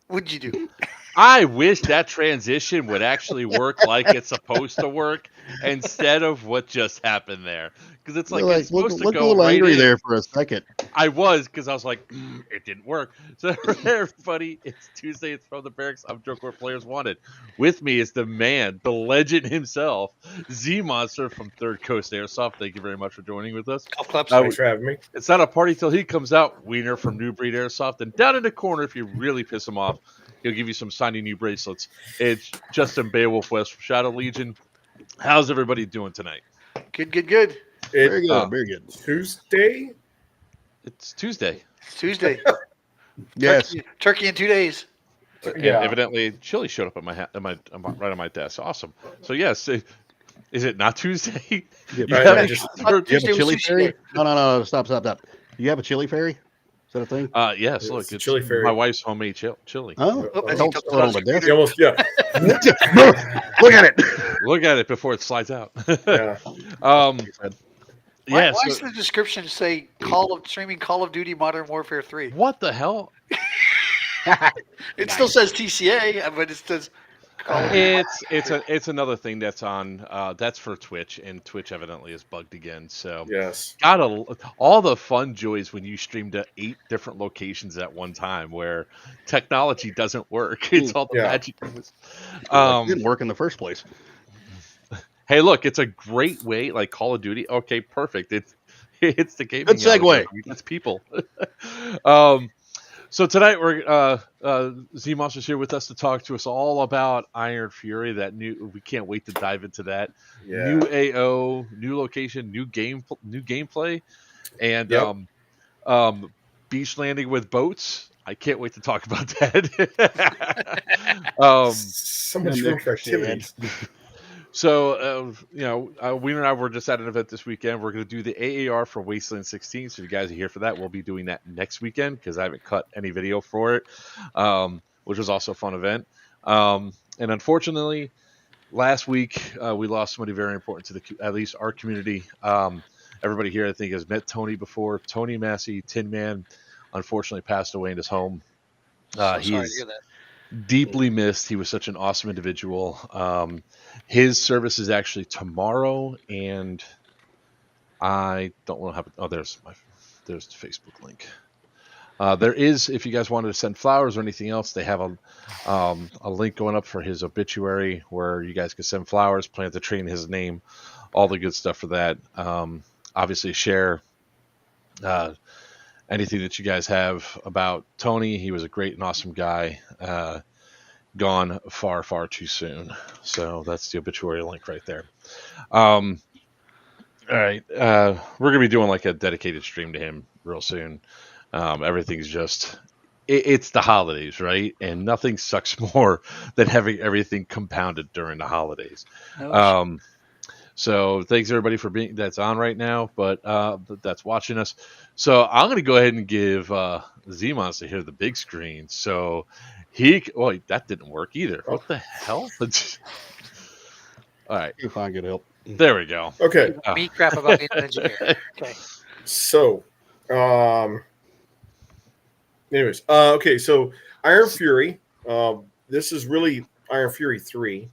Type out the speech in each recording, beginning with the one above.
would you do? I wish that transition would actually work like it's supposed to work instead of what just happened there. Because it's like it's supposed to look a go little right angry in. there for a second. I was, because I was like, it didn't work. So, everybody, it's Tuesday. It's From the Barracks. I'm Joke Where Players Wanted. With me is the man, the legend himself, ZMonster from Third Coast Airsoft. Thank you very much for joining with us. Golf claps. Thanks for having me. It's not a party till he comes out. Wiener from New Breed Airsoft. And down in the corner, if you really piss him off, he'll give you some shiny new bracelets. It's Justin Beowulf West from Shadow Legion. How's everybody doing tonight? Good. Very good, very good. Tuesday? It's Tuesday. It's Tuesday. Yes. Turkey in 2 days. And Yeah. evidently, chili showed up at right on my desk. Awesome. So yes, is it not Tuesday? Yeah, You I have just- a- Do you have Tuesday a was chili sushi fairy? day. No. Stop. Do you have a chili fairy? Is that a thing? yes. It's Look, the it's chili fairy. my wife's homemade chili. Oh, Oh, as he don't took throw it on the my desk. You almost, yeah. Look at it. Look at it before it slides out. Yeah. Why Yeah. does the description say streaming Call of Duty Modern Warfare 3? What the hell? It still says TCA, but it says Call of Duty. It's another thing that's on that's for Twitch, and Twitch evidently is bugged again. So Yes. all the fun joys when you stream to 8 different locations at one time, where technology doesn't work. It's all the Yeah. magic. It didn't work in the first place. Hey, look, it's a great way, like Call of Duty. Okay, perfect. It's the gaming. Good segue. It's people. So tonight we're ZMonster's here with us to talk to us all about Iron Fury. We can't wait to dive into that. Yeah. New AO, new location, new gameplay, and Yep. beach landing with boats. I can't wait to talk about that. So much room for activities. So, Wiener and I were just at an event this weekend. We're going to do the AAR for Wasteland 16. So, if you guys are here for that, we'll be doing that next weekend because I haven't cut any video for it, which was also a fun event. And unfortunately, last week we lost somebody very important to at least our community. Everybody here, I think, has met Tony before. Tony Massey, Tin Man, unfortunately passed away in his home. Sorry to hear that. Deeply missed. He was such an awesome individual. His service is actually tomorrow, and I don't know how. Oh, there's the Facebook link. There is, if you guys wanted to send flowers or anything else, they have a link going up for his obituary where you guys can send flowers, plant the tree in his name, all the good stuff for that. Obviously, share anything that you guys have about Tony. He was a great and awesome guy. Gone far, far too soon. So that's the obituary link right there. All right. We're going to be doing like a dedicated stream to him real soon. Everything's just, it's the holidays, right? And nothing sucks more than having everything compounded during the holidays. So thanks everybody for being that's on right now, but that's watching us. So I'm going to go ahead and give ZMonster here the big screen. So that didn't work either. What the hell? All right. You find good help. There we go. Okay. Me crap about being an engineer. Okay. So, anyways, okay. So Iron Fury. This is really Iron Fury 3.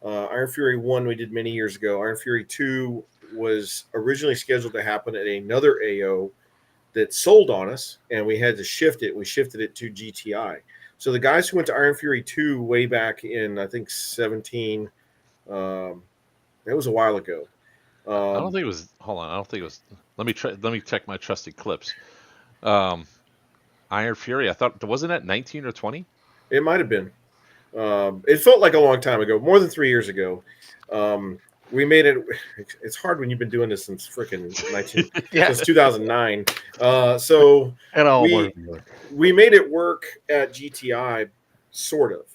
Iron Fury 1 we did many years ago. Iron Fury 2 was originally scheduled to happen at another AO that sold on us, and we had to shift it. We shifted it to GTI. So the guys who went to Iron Fury 2 way back in, I think, 17, that was a while ago. I don't think it was. Hold on. I don't think it was. Let me check my trusted clips. Iron Fury. I thought, wasn't that 19 or 20? It might have been. It felt like a long time ago, more than 3 years ago. We made it. It's hard when you've been doing this since freaking since 2009. So we made it work at GTI, sort of,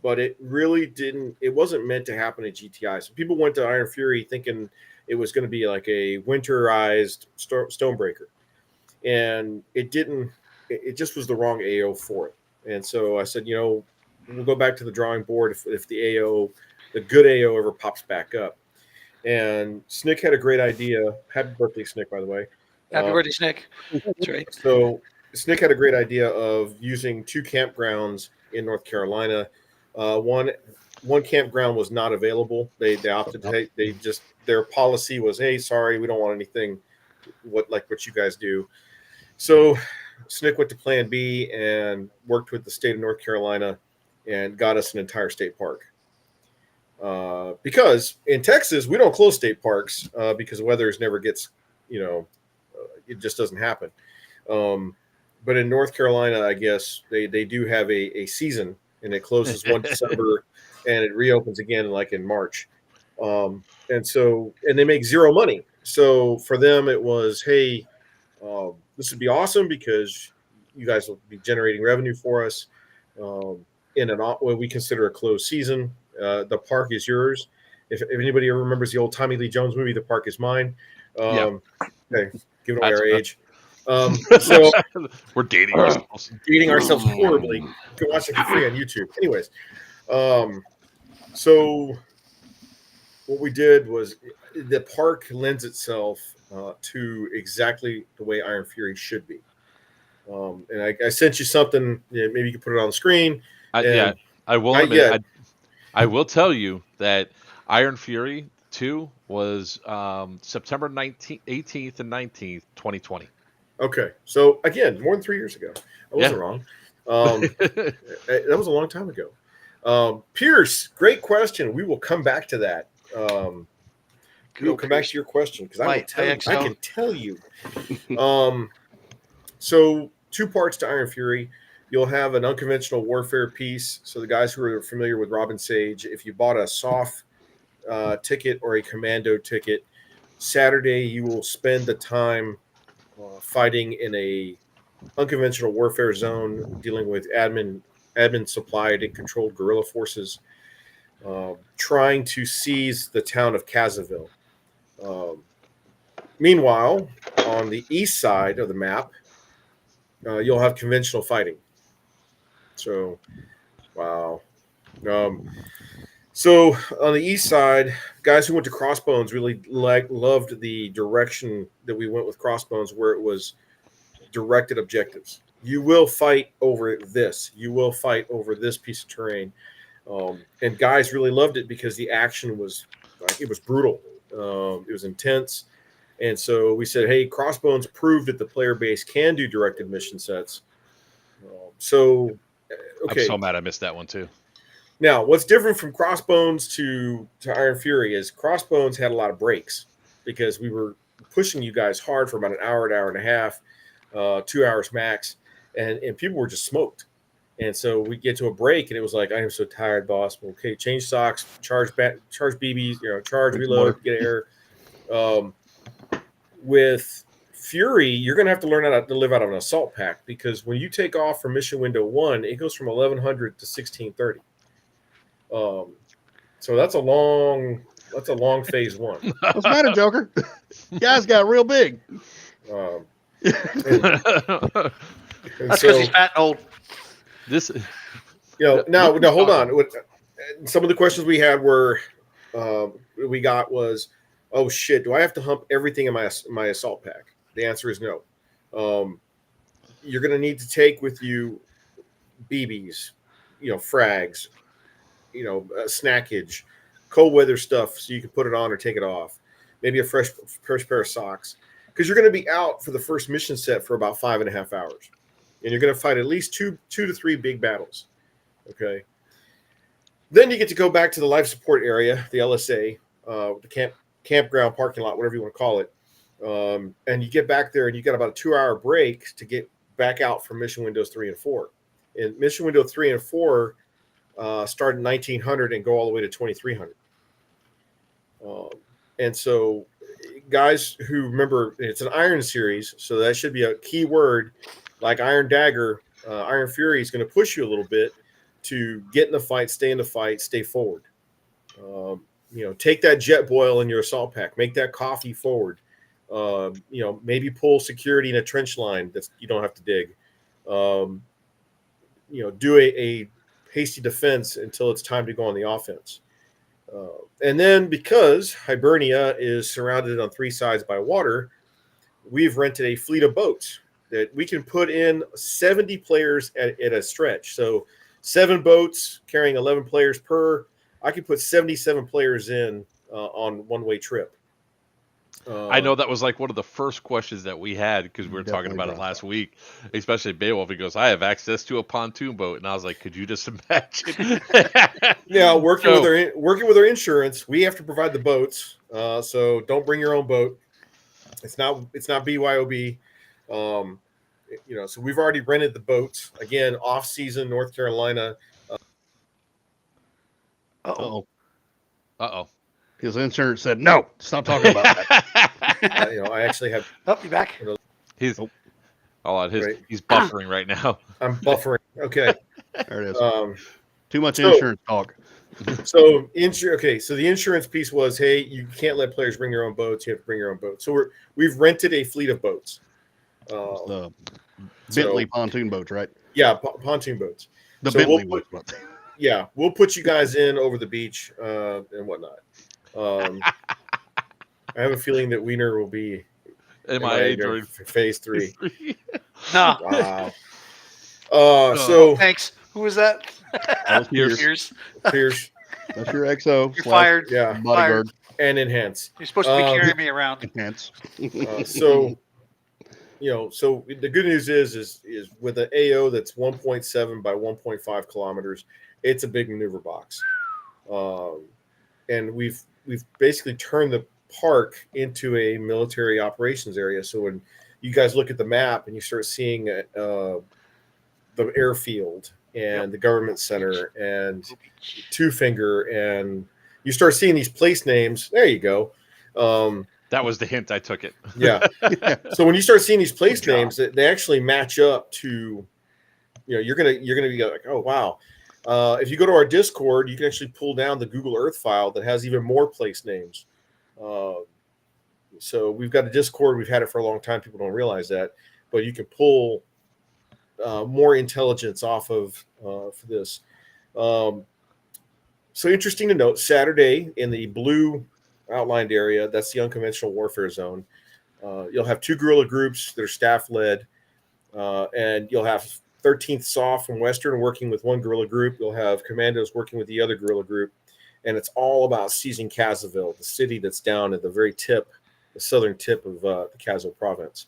but it really didn't. It wasn't meant to happen at GTI. So people went to Iron Fury thinking it was going to be like a winterized Stonebreaker, and it didn't. It just was the wrong AO for it. And so I said, we'll go back to the drawing board if the AO, the good AO, ever pops back up. And Snick had a great idea. Happy birthday, Snick, by the way. Happy birthday, Snick. That's right. So Snick had a great idea of using 2 campgrounds in North Carolina. One campground was not available. They opted to their policy was, hey, sorry, we don't want anything what you guys do. So SNCC went to Plan B and worked with the state of North Carolina and got us an entire state park. Because in Texas, we don't close state parks because weather never gets, it just doesn't happen. But in North Carolina, I guess they do have a season, and it closes one December and it reopens again like in March. And they make zero money. So for them, it was, hey, this would be awesome because you guys will be generating revenue for us in what we consider a closed season. The park is yours. If anybody ever remembers the old Tommy Lee Jones movie, The Park Is Mine. Okay, giving away our age. So we're dating ourselves. Dating ourselves horribly. You can watch it for free on YouTube. Anyways, so what we did was the park lends itself to exactly the way Iron Fury should be. And I sent you something. Maybe you can put it on the screen. I will admit, I will tell you that Iron Fury 2 was September 18th and 19th, 2020. Okay. So, again, more than 3 years ago. I wasn't wrong. That was a long time ago. Pierce, great question. We will come back to that. We will come back to your question because I can tell you. So, 2 parts to Iron Fury. You'll have an unconventional warfare piece. So the guys who are familiar with Robin Sage, if you bought a soft ticket or a commando ticket, Saturday you will spend the time fighting in a unconventional warfare zone, dealing with admin supplied and controlled guerrilla forces, trying to seize the town of Casaville. Meanwhile, on the east side of the map, you'll have conventional fighting. So, wow. So on the east side, guys who went to Crossbones really loved the direction that we went with Crossbones, where it was directed objectives. You will fight over this. You will fight over this piece of terrain. And guys really loved it because the action was brutal. It was intense. And so we said, hey, Crossbones proved that the player base can do directed mission sets. Okay. I'm so mad I missed that one too. Now, what's different from Crossbones to Iron Fury is Crossbones had a lot of breaks because we were pushing you guys hard for about an hour and a half, 2 hours max, and people were just smoked. And so we get to a break, and it was like, I am so tired, boss. Okay, change socks, charge BBs, charge, reload, get air. With Fury, you're going to have to learn how to live out of an assault pack because when you take off from mission window 1, it goes from 1100 to 1630. So that's a long phase 1. What's the matter, Joker? Guys got real big. That's because he's fat and old. Now hold on. Some of the questions we had were, oh shit, do I have to hump everything in my assault pack? The answer is no. You're going to need to take with you BBs, frags, snackage, cold weather stuff so you can put it on or take it off. Maybe a fresh pair of socks. Because you're going to be out for the first mission set for about 5.5 hours. And you're going to fight at least two to three big battles. Okay. Then you get to go back to the life support area, the LSA, the campground parking lot, whatever you want to call it. And you get back there and you got about a 2-hour break to get back out from mission windows 3 and 4. And mission window 3 and 4 start in 1900 and go all the way to 2300. And so guys who remember, it's an Iron series, so that should be a key word like Iron Dagger. Iron Fury is going to push you a little bit to get in the fight, stay in the fight, stay forward. Take that jet boil in your assault pack, make that coffee forward. Maybe pull security in a trench line that you don't have to dig. Do a hasty defense until it's time to go on the offense. And then because Hibernia is surrounded on 3 sides by water, we've rented a fleet of boats that we can put in 70 players at a stretch. So 7 boats carrying 11 players per. I could put 77 players in on one-way trip. I know that was like one of the first questions that we had because we were talking about it last week, especially Beowulf. He goes, I have access to a pontoon boat. And I was like, could you just imagine? Now, working with our insurance, we have to provide the boats. So don't bring your own boat. It's not BYOB. So we've already rented the boats. Again, off-season, North Carolina. Uh-oh. Uh-oh. His insurance said, no, stop talking about that. I actually have. Oh, you back? He's Right. he's buffering right now. I'm buffering. Okay. There it is. Too much insurance talk. So the insurance piece was, hey, you can't let players bring their own boats. You have to bring your own boat. So we've rented a fleet of boats. The Bentley pontoon boats, right? Yeah, pontoon boats. The So Bentley we'll boats. we'll put you guys in over the beach and whatnot. I have a feeling that Wiener will be MIA during phase 3. No. Wow. Thanks. Who was that? That was Pierce. Pierce. That's your XO. You're fired. Yeah. Bodyguard. And enhance. You're supposed to be carrying me around. Enhance. So the good news is with an AO that's 1.7 by 1.5 kilometers, it's a big maneuver box. And we've basically turned the park into a military operations area. So when you guys look at the map and you start seeing the airfield and the government center and Two Finger, and you start seeing these place names, there you go. That was the hint. I took it. Yeah. So when you start seeing these place names, they actually match up to, you're gonna be like, oh wow. If you go to our Discord, you can actually pull down the Google Earth file that has even more place names. So we've got a Discord. We've had it for a long time. People don't realize that, but you can pull more intelligence off of for this. So interesting to note, Saturday in the blue outlined area, that's the unconventional warfare zone. You'll have 2 guerrilla groups that are staff led, and you'll have 13th SOF from Western working with one guerrilla group. You'll have commandos working with the other guerrilla group, and it's all about seizing Casaville, the city that's down at the very tip, the southern tip of the Cazo province.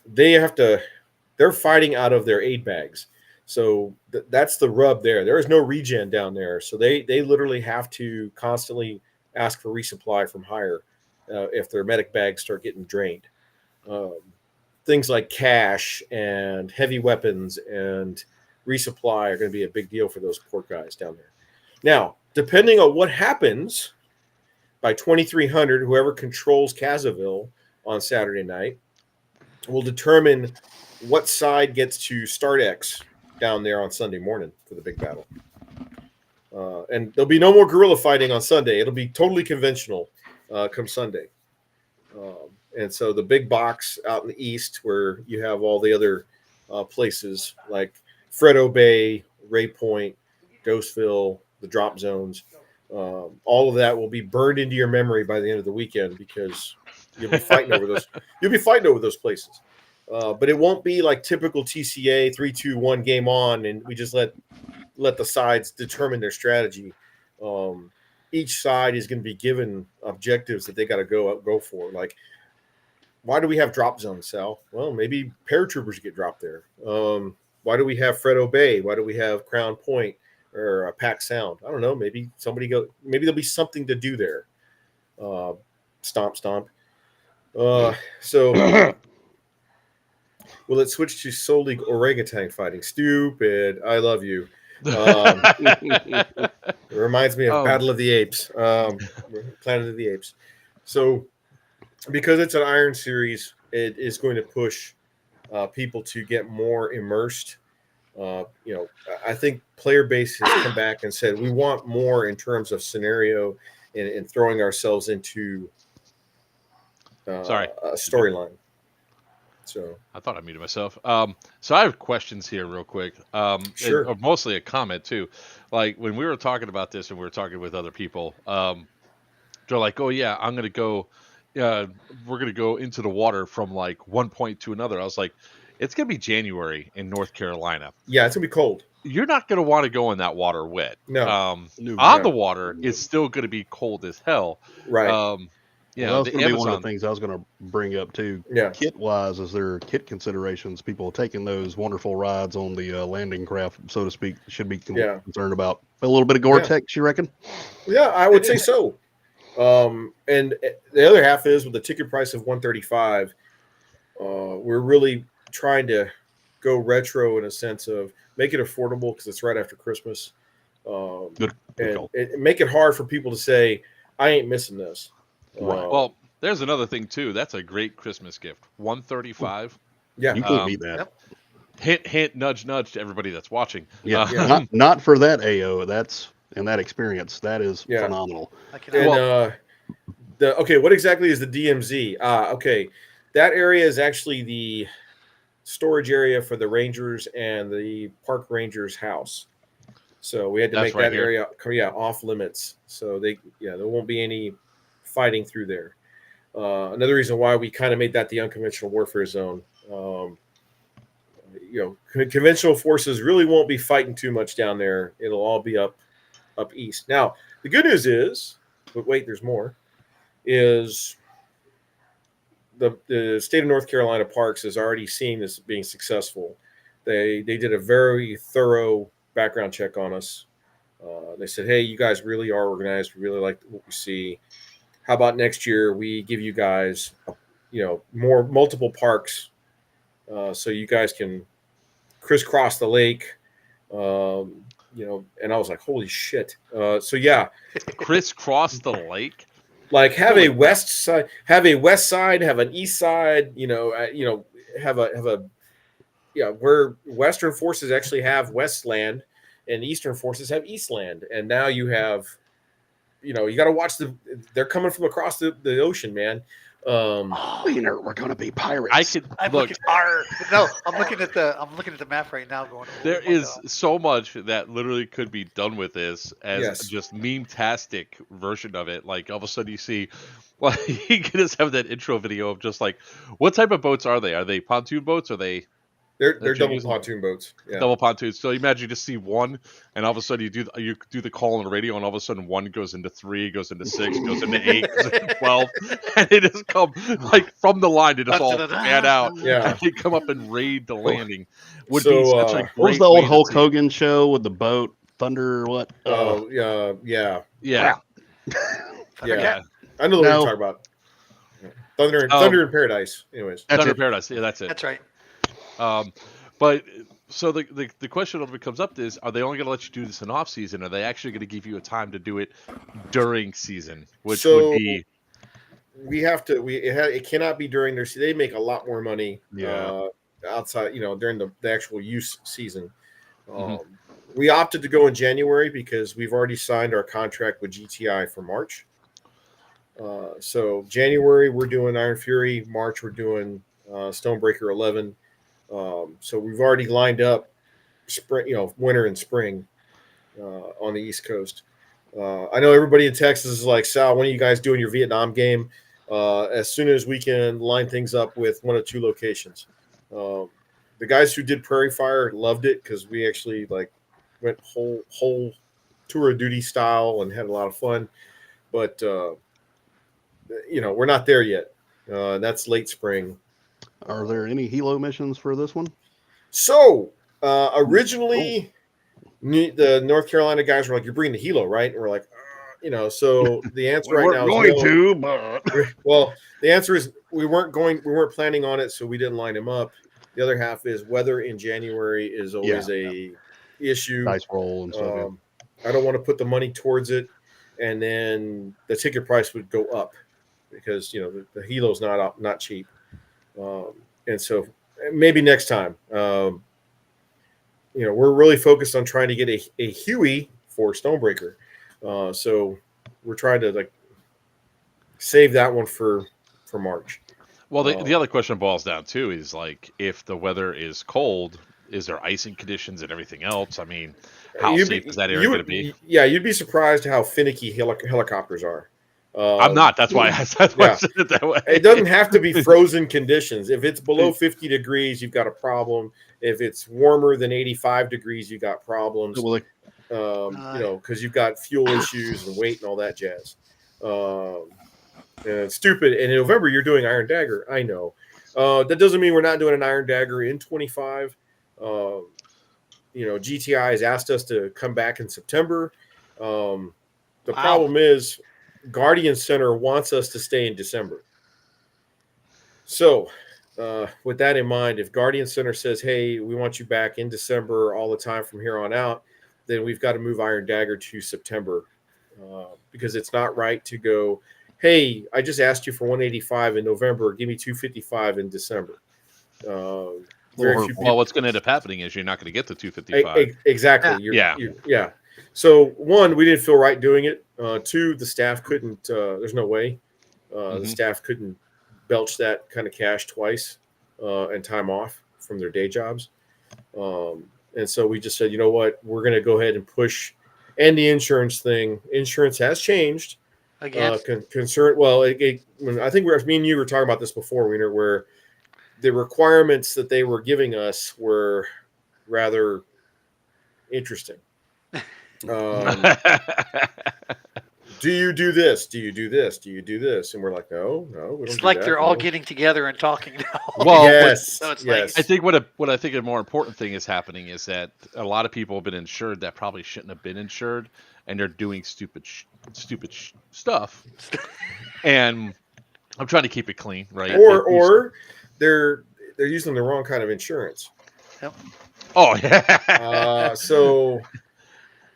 They're fighting out of their aid bags. So that's the rub there. There is no regen down there. So they literally have to constantly ask for resupply from higher if their medic bags start getting drained. Things like cash and heavy weapons and resupply are going to be a big deal for those poor guys down there. Now, depending on what happens by 2300, whoever controls Casaville on Saturday night will determine what side gets to start X down there on Sunday morning for the big battle. And there'll be no more guerrilla fighting on Sunday. It'll be totally conventional come Sunday. And so the big box out in the east where you have all the other places like Freddo Bay, Ray Point, Ghostville, the drop zones, all of that will be burned into your memory by the end of the weekend because you'll be fighting over those. You'll be fighting over those places. But it won't be like typical TCA 3-2-1 game on, and we just let the sides determine their strategy. Each side is going to be given objectives that they got to go for. Like, why do we have drop zones, Sal? Well, maybe paratroopers get dropped there. Why do we have Freddo Bay? Why do we have Crown Point or Pack Sound? I don't know. Maybe maybe there'll be something to do there. Stomp. So will it switch to solely orangutan fighting? Stupid. I love you. It reminds me of Battle of the Apes, Planet of the Apes. So because it's an Iron Series, it is going to push people to get more immersed. I think player base has come back and said we want more in terms of scenario and throwing ourselves into a storyline. So I thought I muted myself. So I have questions here real quick. Sure. And mostly a comment too. Like when we were talking about this and we were talking with other people, they're like, oh yeah, I'm going to go, we're going to go into the water from like one point to another. I was like, it's going to be January in North Carolina. Yeah, it's gonna be cold. You're not going to want to go in that water wet. No. On the water, it's still going to be cold as hell. Right. You that know, was the going to be one of Amazon. the things I was going to bring up too. Yeah. Kit wise, is there kit considerations? People taking those wonderful rides on the landing craft, so to speak, should be concerned about a little bit of Gore-Tex. You reckon? Yeah, I would say so. And the other half is with the ticket price of $135. We're really trying to go retro in a sense of make it affordable because it's right after Christmas. Good and make it hard for people to say, I ain't missing this. Right. Well, there's another thing too. That's a great Christmas gift. $135. Yeah. You can't beat that. Yep. Hint, hint, nudge, nudge to everybody that's watching. Yeah. Not for that AO. That's and that experience. That is phenomenal. And okay, what exactly is the DMZ? Okay. That area is actually the storage area for the Rangers and the Park Rangers house. So we had to make that area off limits. So there won't be any fighting through there. Another reason why we kind of made that the unconventional warfare zone. Conventional forces really won't be fighting too much down there. It'll all be up east. Now, the good news is, but wait, there's more, is the state of North Carolina Parks is already seeing this being successful. They did a very thorough background check on us. They said, hey, you guys really are organized. We really like what we see. How about next year we give you guys, multiple parks so you guys can crisscross the lake, and I was like, holy shit. Crisscross the lake? Like have a west side, have an east side, where Western forces actually have Westland and Eastern forces have Eastland. And now you have, you got to watch they're coming from across the ocean, man. We're going to be pirates. I'm looking at the map right now going, there is so much that literally could be done with this as just meme-tastic version of it. Like all of a sudden you see, you can just have that intro video of just like, what type of boats are they? Are they pontoon boats? Are they? They're double pontoon boats. Yeah. Double pontoons. So imagine you just see one, and all of a sudden you do the call on the radio, and all of a sudden one goes into 3, goes into 6, goes into 8, goes into 12, and they just come like from the line. They just all fan out. Yeah. And they come up and raid the landing. Would be such a great. What was the old Hulk Hogan show with the boat? Thunder what? Oh, yeah. Yeah. I know what you're talking about. Thunder in Paradise. Anyways. Thunder in Paradise. Yeah, that's it. That's right. But so the question that comes up is, are they only going to let you do this in off season? Are they actually going to give you a time to do it during season? Which would be we have to. It cannot be during their. They make a lot more money. Outside, during the actual use season. We opted to go in January because we've already signed our contract with GTI for March. So January we're doing Iron Fury. March we're doing Stonebreaker 11. So we've already lined up spring, winter and spring on the East Coast. I know everybody in Texas is like, Sal, when are you guys doing your Vietnam game? As soon as we can line things up with 1 or 2 locations. The guys who did Prairie Fire loved it because we actually went whole tour of duty style and had a lot of fun. But we're not there yet. That's late spring. Are there any helo missions for this one? So originally, the North Carolina guys were like, "You're bringing the helo, right?" And we're like, So the answer right now is but well, the answer is we weren't planning on it, so we didn't line them up. The other half is weather in January is always a issue. Dice roll and stuff. I don't want to put the money towards it, and then the ticket price would go up because the helo's not cheap. And so maybe next time, we're really focused on trying to get a Huey for Stonebreaker. So we're trying to save that one for March. Well, the other question boils down to is if the weather is cold, is there icing conditions and everything else? I mean, how safe is that area going to be? Yeah, you'd be surprised how finicky helicopters are. I'm not. That's why I said it that way. It doesn't have to be frozen conditions. If it's below 50 degrees, you've got a problem. If it's warmer than 85 degrees, you got problems. Because you've got fuel issues and weight and all that jazz. And it's stupid. And in November, you're doing Iron Dagger. I know. That doesn't mean we're not doing an Iron Dagger in 25. GTI has asked us to come back in September. The problem is Guardian Center wants us to stay in December. So with that in mind, if Guardian Center says, hey, we want you back in December all the time from here on out, then we've got to move Iron Dagger to September because it's not right to go, hey, I just asked you for 185 in November. Give me 255 in December. What's going to end up happening is you're not going to get the 255. Exactly. Yeah. So, one, we didn't feel right doing it. Two, the staff couldn't. There's no way. The staff couldn't belch that kind of cash twice and time off from their day jobs. And so we just said, you know what? We're going to go ahead and push. And the insurance thing. Insurance has changed. Again? I think me and you were talking about this before, Wiener, where the requirements that they were giving us were rather interesting. Do you do this? Do you do this? Do you do this? And we're like, no, we don't. It's like they're all getting together and talking now. Well, yes. I think what I think a more important thing is happening is that a lot of people have been insured that probably shouldn't have been insured, and they're doing stupid stuff. And I'm trying to keep it clean, right? Or they're using the wrong kind of insurance. Yep. Oh yeah.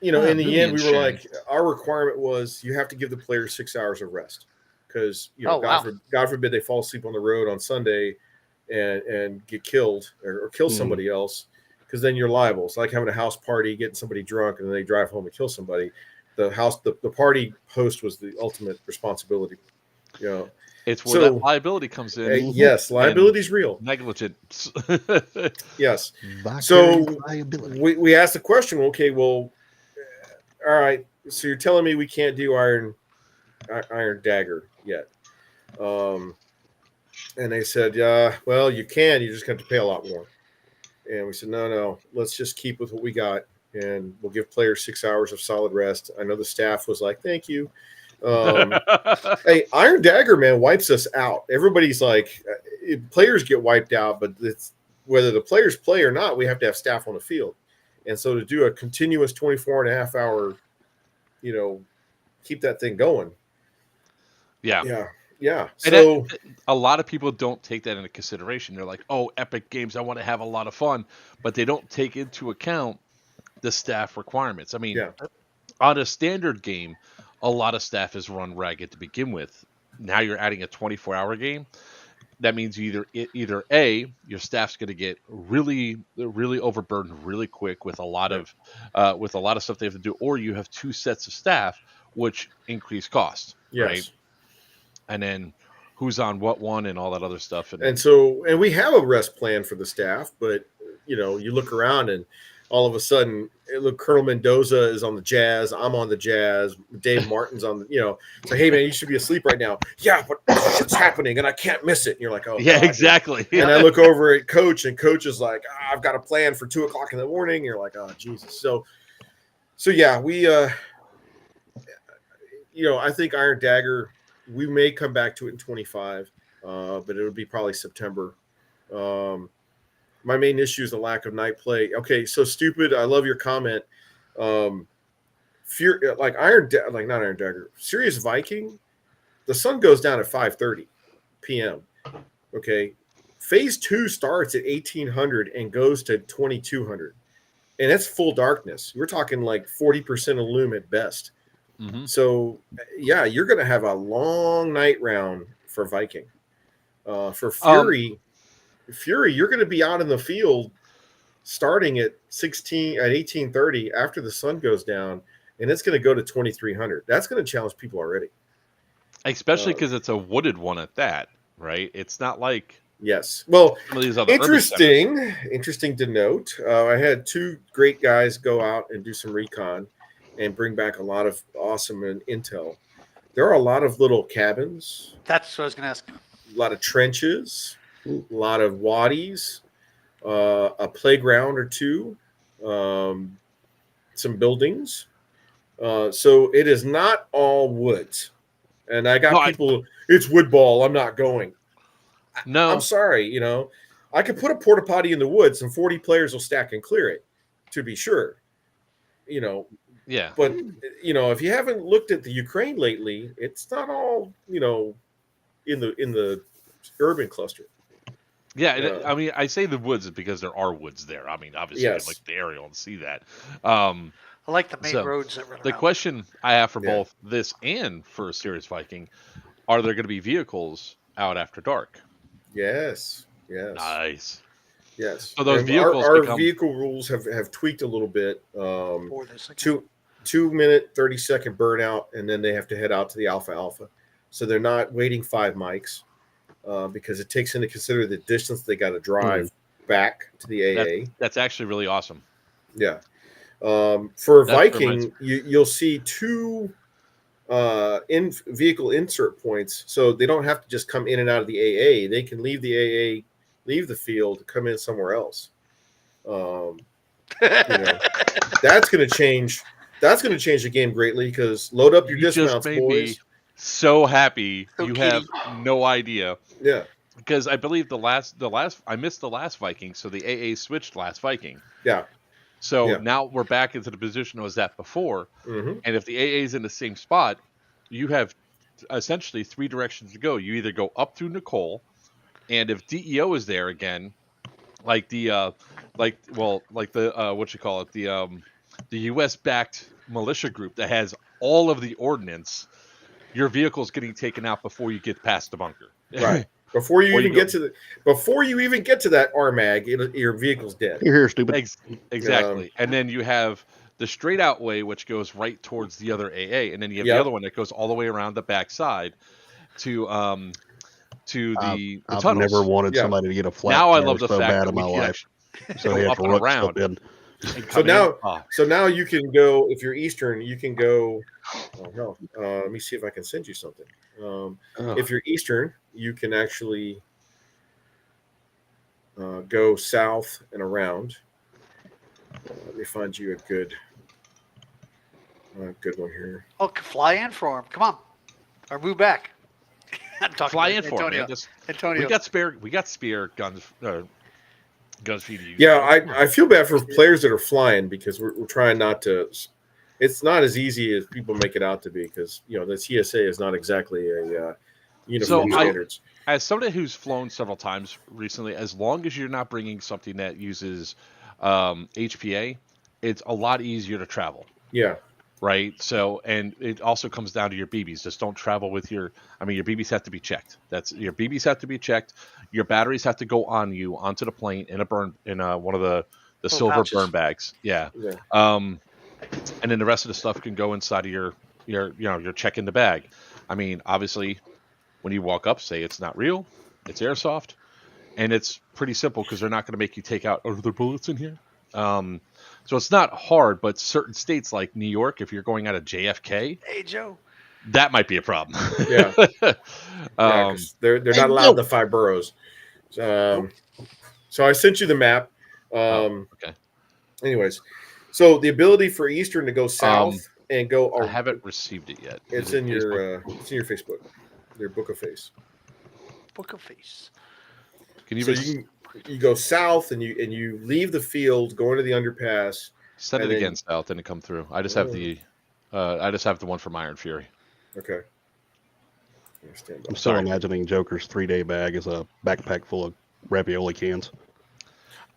In the end, we were like, our requirement was you have to give the players 6 hours of rest because God forbid they fall asleep on the road on Sunday and get killed or kill somebody else, because then you're liable. It's like having a house party, getting somebody drunk, and then they drive home and kill somebody. The party host was the ultimate responsibility. It's where that liability comes in. Yes, liability is real. Negligence. Yes. So we asked the question. Okay, well, all right. So you're telling me we can't do Iron Dagger yet? And they said, well, you can. You just have to pay a lot more. And we said, no. Let's just keep with what we got, and we'll give players 6 hours of solid rest. I know the staff was like, thank you. Hey, Iron Dagger, man, wipes us out. Everybody's like, players get wiped out, but it's whether the players play or not, we have to have staff on the field. And so to do a continuous 24.5 hour, keep that thing going. Yeah. So a lot of people don't take that into consideration. They're like, oh, Epic Games, I want to have a lot of fun, but they don't take into account the staff requirements. I mean, on a standard game, a lot of staff is run ragged to begin with. Now you're adding a 24-hour game. That means either A, your staff's going to get really, really overburdened really quick with a lot of stuff they have to do, or you have two sets of staff, which increase cost. Yes. Right? And then who's on what one and all that other stuff. And we have a rest plan for the staff, but you look around and all of a sudden, Colonel Mendoza is on the Jazz. I'm on the Jazz. Dave Martin's on the, say, hey, man, you should be asleep right now. Yeah, but shit's happening, and I can't miss it. And you're like, oh, yeah, God. Exactly. And I look over at Coach, and Coach is like, I've got a plan for 2 o'clock in the morning. And you're like, oh, Jesus. So yeah, we, I think Iron Dagger, we may come back to it in 25, but it would be probably September. My main issue is the lack of night play. Okay, so stupid. I love your comment. Not Iron Dagger. Serious Viking. The sun goes down at 5:30 p.m. Okay, Phase 2 starts at 1800 and goes to 2200, and that's full darkness. We're talking like 40% of loom at best. Mm-hmm. So yeah, you're going to have a long night round for Viking. For Fury. Fury, you're going to be out in the field starting at 1830 after the sun goes down, and it's going to go to 2300. That's going to challenge people already. Especially because it's a wooded one at that, right? It's not like yes. Well, some of these other interesting to note. I had 2 great guys go out and do some recon and bring back a lot of awesome intel. there are a lot of little cabins. That's what I was going to ask. A lot of trenches, a lot of waddies, a playground or two, some buildings. So it is not all woods. And I got people, it's wood ball, I'm not going. No. I'm sorry, I could put a porta potty in the woods and 40 players will stack and clear it, to be sure. Yeah. But, if you haven't looked at the Ukraine lately, it's not all, in the urban cluster. Yeah, I mean, I say the woods because there are woods there. I mean, obviously, you can look at the aerial and see that. I like the main roads that run around. The question I have for both this and for Serious Viking, are there going to be vehicles out after dark? Yes. Nice. Yes. So those vehicles our vehicle rules have tweaked a little bit. 2 minute, 30-second burnout, and then they have to head out to the alpha. So they're not waiting 5 mics. Because it takes into consider the distance they got to drive back to the AA. That's actually really awesome. Yeah. For Viking, you'll see 2 vehicle insert points, so they don't have to just come in and out of the AA. They can leave the AA, leave the field, come in somewhere else. That's going to change. That's going to change the game greatly because load up your dismounts, boys. So happy you have no idea. Yeah, because I believe the last I missed the last Viking, so the AA switched last Viking. Yeah. So now we're back into the position I was at before, and if the AA is in the same spot, you have essentially 3 directions to go. You either go up through Nicole, and if DEO is there again, like the U.S. backed militia group that has all of the ordnance. Your vehicle's getting taken out before you get past the bunker. Right. Before you even get to that RMAG, your vehicle's dead. You're here, stupid. Exactly. And then you have the straight out way, which goes right towards the other AA, and then you have the other one that goes all the way around the backside to the I've tunnels. never wanted somebody to get a flat now I love the so fact bad that in my life. So go they have up to and rook around. stuff in. So now you can go, if you're Eastern, you can go. Oh no! Let me see if I can send you something. If you're Eastern, you can actually go south and around. Let me find you a good one here. Oh, fly in for him! Come on, or move back. Fly in for him, man. Antonio. We got spear guns. Guns for you to use. Yeah, I feel bad for players that are flying because we're trying not to. It's not as easy as people make it out to be because the TSA is not exactly a uniform standards. As somebody who's flown several times recently, as long as you're not bringing something that uses HPA, it's a lot easier to travel. Yeah. Right. So, and it also comes down to your BBs. Just don't travel with your BBs have to be checked. Your BBs have to be checked. Your batteries have to go onto the plane in one of the silver pouches. burn bags. Yeah. And then the rest of the stuff can go inside of your check in the bag. I mean, obviously, when you walk up, say it's not real, it's airsoft, and it's pretty simple because they're not going to make you take out, are there bullets in here? So it's not hard, but certain states like New York, if you're going out of JFK, hey Joe, that might be a problem. Yeah, they're not allowed the 5 boroughs. So I sent you the map. Okay. Anyways, so the ability for Eastern to go south and go. I haven't received it yet. It's in your Facebook, your Book of Face. Book of Face. Can you? You go south and you leave the field, go into the underpass. Send it again south and it come through. I just have the one from Iron Fury. Okay. I'm still imagining Joker's 3-day bag is a backpack full of ravioli cans.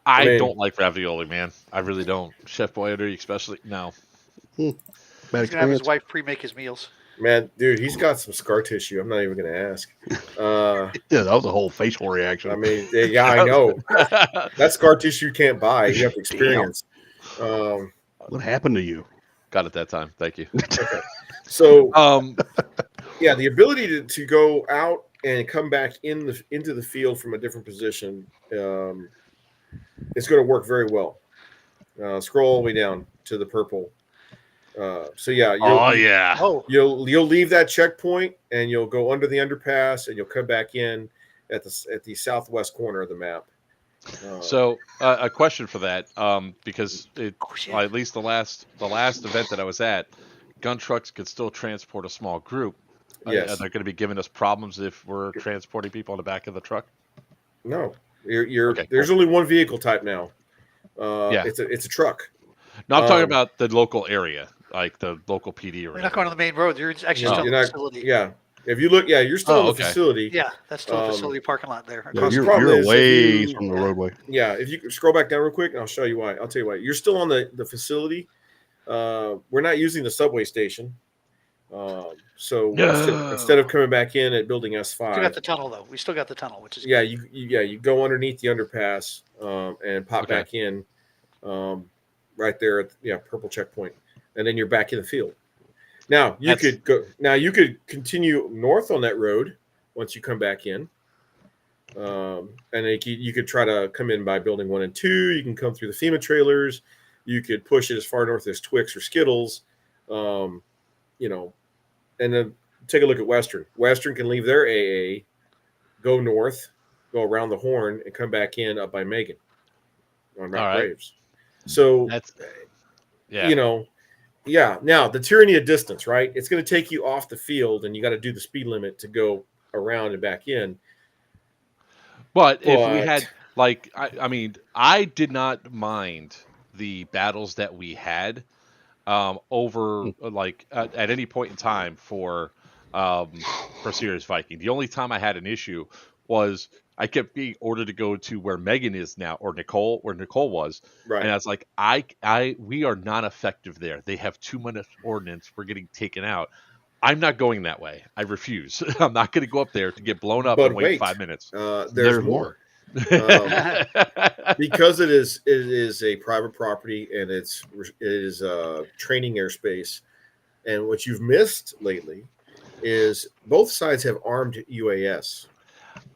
I don't like ravioli, man. I really don't. Chef Boyardee, especially. No. He's going to have his wife pre-make his meals. Man, dude, he's got some scar tissue. I'm not even going to ask. Yeah, that was a whole facial reaction. I mean, yeah, I know. That scar tissue you can't buy. You have to experience. What happened to you? Got it that time. Thank you. Okay. So, yeah, the ability to go out and come back into the field from a different position is going to work very well. Scroll all the way down to the purple. So yeah, you'll leave that checkpoint and you'll go under the underpass and you'll come back in at the southwest corner of the map. So a question for that, because at least the last event that I was at, gun trucks could still transport a small group. Yes. Are they going to be giving us problems if we're transporting people in the back of the truck? No, you're Okay, there's only one vehicle type now. Yeah, it's a truck. No, I'm talking about the local area, like the local PD. You're not going to the main road. You're actually still in the facility. Yeah. If you look, you're still in the facility. Yeah, that's still a facility parking lot there. Yeah, you're away from the roadway. Yeah, if you scroll back down real quick, and I'll show you why. I'll tell you why. You're still on the facility. We're not using the subway station. So instead of coming back in at building S5, we got the tunnel though. We still got the tunnel, which is good. You go underneath the underpass and pop back in, right there at purple checkpoint, and then you're back in the field. Now you could continue north on that road once you come back in, and you could try to come in by building 1 and 2. You can come through the FEMA trailers. You could push it as far north as Twix or Skittles. And then take a look at Western. Western can leave their AA, go north, go around the horn, and come back in up by Megan on Mount Graves. So that's Now the tyranny of distance, right? It's going to take you off the field, and you got to do the speed limit to go around and back in. But if we had, I did not mind the battles that we had. Over at any point in time for Serious Viking. The only time I had an issue was I kept being ordered to go to where Megan is now, or where Nicole was. Right. And I was like, we are not effective there. They have too much ordnance. We're getting taken out. I'm not going that way. I refuse. I'm not going to go up there to get blown up and wait 5 minutes. There's more. Because it is a private property and it is training airspace, and what you've missed lately is both sides have armed UAS.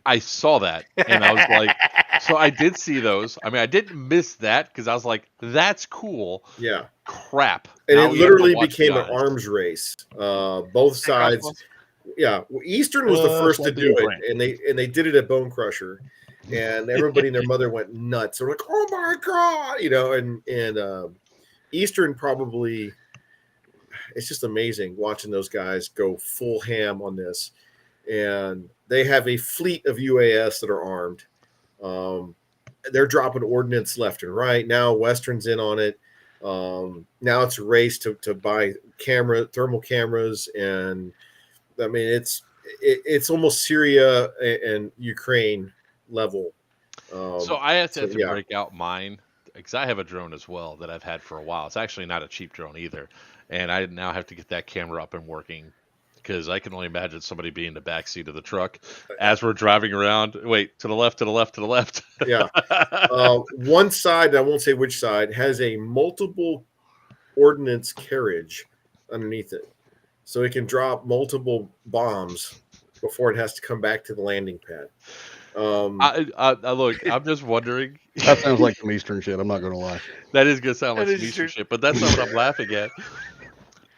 I saw that and I was like, so I did see those. I mean, I didn't miss that because I was like, that's cool. Yeah. Crap. And it literally became an arms race. Both sides. Yeah. Eastern was the first to do it, and they did it at Bone Crusher. And everybody and their mother went nuts. They're like, "Oh my god!" And Eastern probably, it's just amazing watching those guys go full ham on this. And they have a fleet of UAS that are armed. They're dropping ordnance left and right. Now Western's in on it. Now it's a race to buy thermal cameras, and I mean it's almost Syria and Ukraine level. So I have to break out mine because I have a drone as well that I've had for a while. It's actually not a cheap drone either, and I now have to get that camera up and working because I can only imagine somebody being in the back seat of the truck as we're driving around. Wait, to the left, to the left, to the left. Yeah. One side, I won't say which side, has a multiple ordnance carriage underneath it, so it can drop multiple bombs before it has to come back to the landing pad. Look, I'm just wondering. That sounds like some Eastern shit. I'm not going to lie. That is going to sound like some Eastern shit, but that's not what I'm laughing at.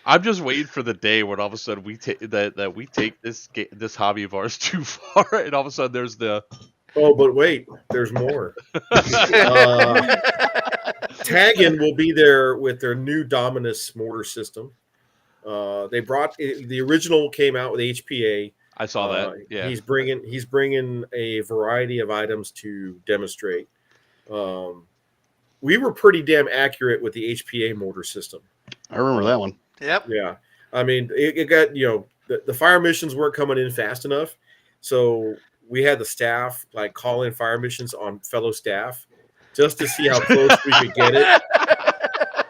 I'm just waiting for the day when all of a sudden we take that we take this hobby of ours too far, and all of a sudden there's the. Oh, but wait, there's more. Taggin will be there with their new Dominus mortar system. They brought the original came out with HPA. I saw that. Yeah, he's bringing a variety of items to demonstrate. We were pretty damn accurate with the HPA mortar system. I remember that one. Yep. Yeah, I mean, it got the fire missions weren't coming in fast enough, so we had the staff call in fire missions on fellow staff just to see how close we could get it.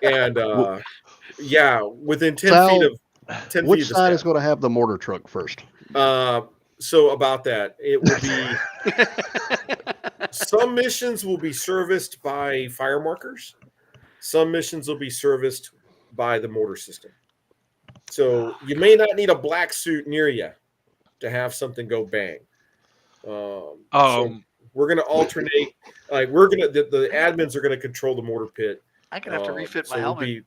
And within 10 feet of 10 which feet of side is going to have the mortar truck first? So about that, it will be some missions will be serviced by fire markers. Some missions will be serviced by the mortar system. So you may not need a black suit near you to have something go bang. So we're going to alternate. The admins are going to control the mortar pit. I'm going to have to refit my helmet.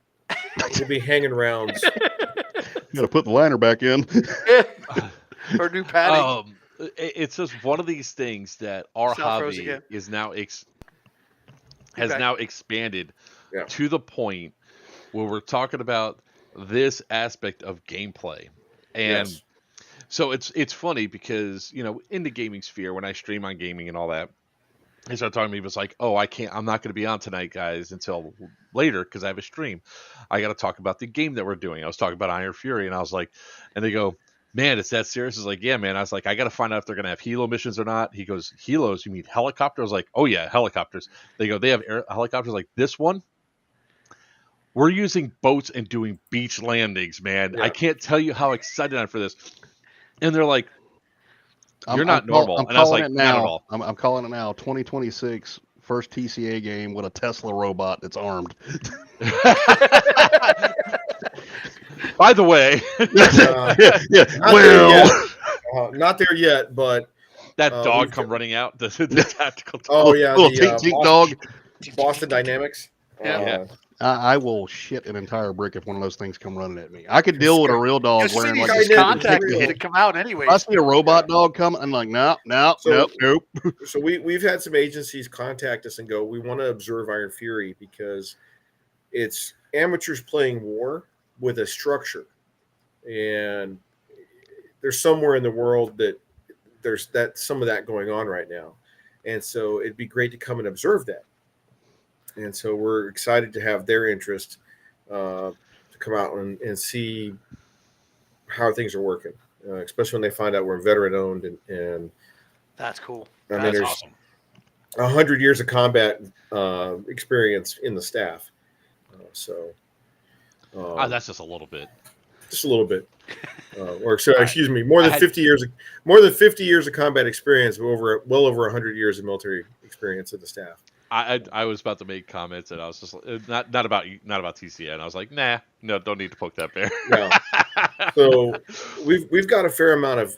we'll be hanging rounds. You got to put the liner back in. Or new padding. It's just one of these things that our hobby is now has now expanded to the point where we're talking about this aspect of gameplay. And so it's funny because, you know, in the gaming sphere, when I stream on gaming and all that, they start talking to me, it was like, oh, I'm not going to be on tonight, guys, until later because I have a stream. I got to talk about the game that we're doing. I was talking about Iron Fury, and I was like, and they go, man, it's that serious? I was like, yeah, man. I was like, I got to find out if they're going to have helo missions or not. He goes, helos? You mean helicopters? I was like, oh, yeah, helicopters. They go, they have helicopters like this one? We're using boats and doing beach landings, man. Yeah. I can't tell you how excited I'm for this. And they're like, you're not normal. And I was like, not at all. I'm calling it now. 2026 first TCA game with a Tesla robot that's armed. By the way, not there yet, but that dog come running out. The tactical dog. Oh yeah, little tink dog. Boston Dynamics. Yeah. I will shit an entire brick if one of those things come running at me. I could deal with a real dog wearing like a contact to come out anyway. I see a robot dog coming, I'm like, nope. So we've had some agencies contact us and go, we want to observe Iron Fury because it's amateurs playing war with a structure, and there's somewhere in the world that there's some of that going on right now, and so it'd be great to come and observe that. And so we're excited to have their interest to come out and see how things are working, especially when they find out we're veteran owned and that's cool. That's awesome. 100 years of combat experience in the staff. That's just a little bit. Just a little bit, excuse me, more than 50 years of combat experience, well over 100 years of military experience in the staff. I was about to make comments, and I was just not about TCA, and I was like, nah, no, don't need to poke that bear. No. So we've got a fair amount of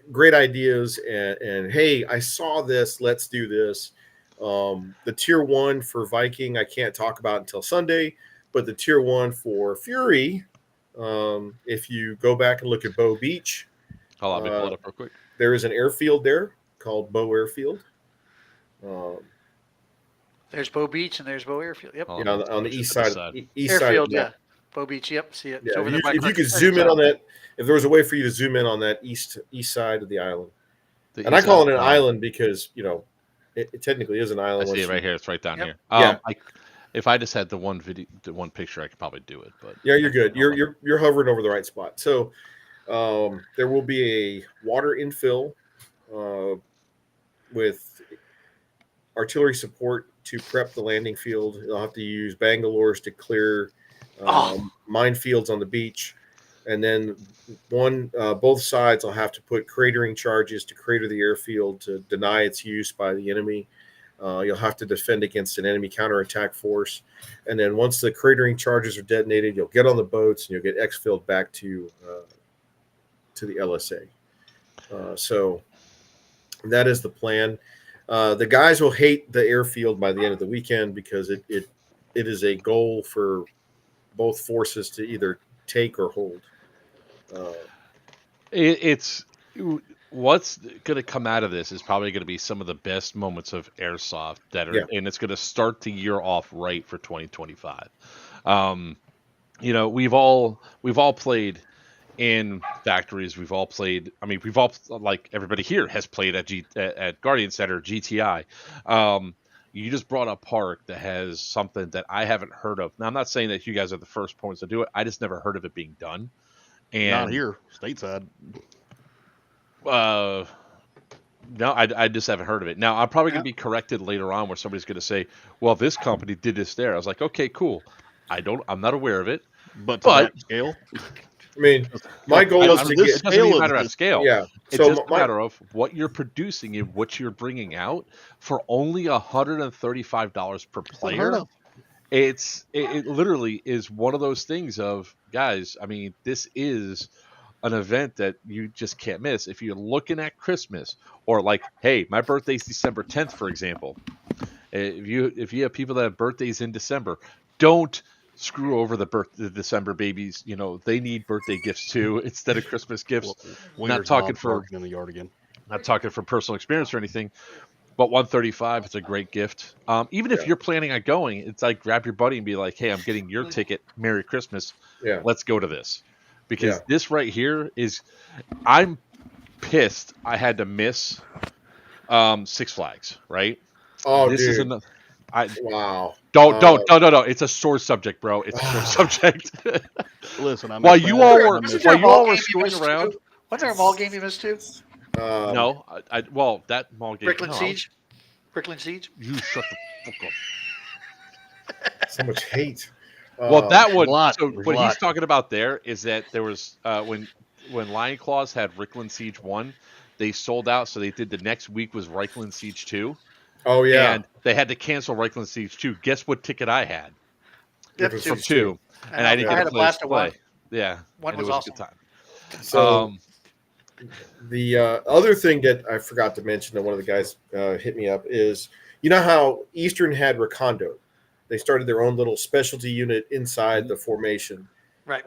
great ideas, and hey, I saw this, let's do this. The tier 1 for Viking I can't talk about until Sunday, but the tier 1 for Fury, if you go back and look at Bow Beach, hold on, let me pull it up real quick. There is an airfield there called Bow Airfield. There's Bow Beach and there's Bow Airfield. Yep. On the east side. Airfield, yeah. Bow Beach, yep. See it. Yeah, if you could zoom in on that, if there was a way for you to zoom in on that east side of the island. And I call it an island because, it technically is an island. I see it right here. It's right down here. If I just had the one picture, I could probably do it. But yeah, you're good. You're hovering over the right spot. So there will be a water infill with artillery support to prep the landing field. They'll have to use Bangalores to clear minefields on the beach, and then both sides will have to put cratering charges to crater the airfield to deny its use by the enemy. You'll have to defend against an enemy counterattack force, and then once the cratering charges are detonated, you'll get on the boats and you'll get exfilled back to the LSA. So that is the plan. The guys will hate the airfield by the end of the weekend because it is a goal for both forces to either take or hold. It's what's going to come out of this is probably going to be some of the best moments of airsoft and it's going to start the year off right for 2025. We've all played in factories. We've all played. I mean, we've all, like everybody here, has played at Guardian Center, GTI. You just brought up Park that has something that I haven't heard of. Now, I'm not saying that you guys are the first points to do it. I just never heard of it being done. And not here, stateside. No, I just haven't heard of it. Now, I'm probably going to be corrected later on where somebody's going to say, well, this company did this there. I was like, okay, cool. I'm not aware of it. But that scale? I mean, my goal is to get... It doesn't even matter about scale. Yeah. It's just a matter of what you're producing and what you're bringing out for only $135 per player. It literally is one of those things of, guys, I mean, this is an event that you just can't miss. If you're looking at Christmas or like, hey, my birthday's December 10th, for example. If you have people that have birthdays in December, don't screw over the December babies. They need birthday gifts too instead of Christmas gifts. Not talking for in the yard again. Not talking from personal experience or anything, but 135, it's a great gift. Even if you're planning on going, it's like grab your buddy and be like, "Hey, I'm getting your ticket. Merry Christmas. Yeah. Let's go to this." Because this right here I'm pissed I had to miss Six Flags, right? Oh, this dude. is another. Wow. Don't. It's a sore subject, bro. It's a sore subject. Listen, while you all were screwing around. Wasn't there a mall game you missed too? No, that mall game. Brickland Siege. Brickland Siege. You shut the fuck up. So much hate. Well, that one. So what he's talking about there is that there was when Lion Claws had Rickland Siege 1, they sold out, so they did the next week was Reichland Siege 2. Oh yeah, and they had to cancel Reichland Siege 2. Guess what ticket I had? From 2, and I didn't get a place to play. Yeah, one was awesome. A good time. So the other thing that I forgot to mention that one of the guys hit me up is, you know how Eastern had Recondo? They started their own little specialty unit inside the formation, right?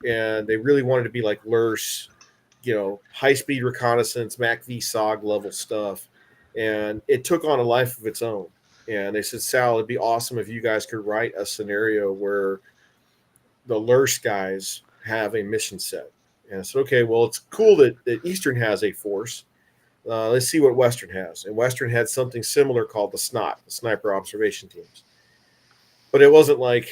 And they really wanted to be like LURS, high-speed reconnaissance, MAC-V SOG level stuff. And it took on a life of its own. And they said, Sal, it'd be awesome if you guys could write a scenario where the LURS guys have a mission set. And I said, okay, well, it's cool that Eastern has a force. Let's see what Western has. And Western had something similar called the SNOT, the Sniper Observation Teams. But it wasn't like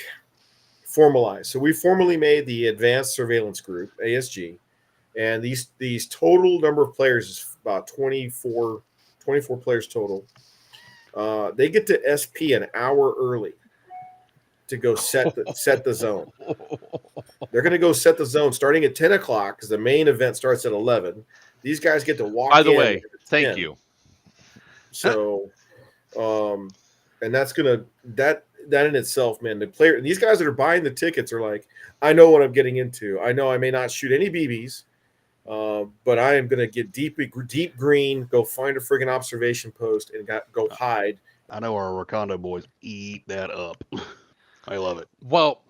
formalized. So we formally made the Advanced Surveillance Group, ASG. And these total number of players is about 24 players total. They get to SP an hour early to go set the zone. They're going to go set the zone starting at 10 o'clock because the main event starts at 11. These guys get to walk in. By the way, thank you. So, and that's going to that in itself, man, these guys that are buying the tickets are like, I know what I'm getting into. I know I may not shoot any BBs. But I am going to get deep green, go find a friggin' observation post, and go hide. I know our Recondo boys eat that up. I love it. Well,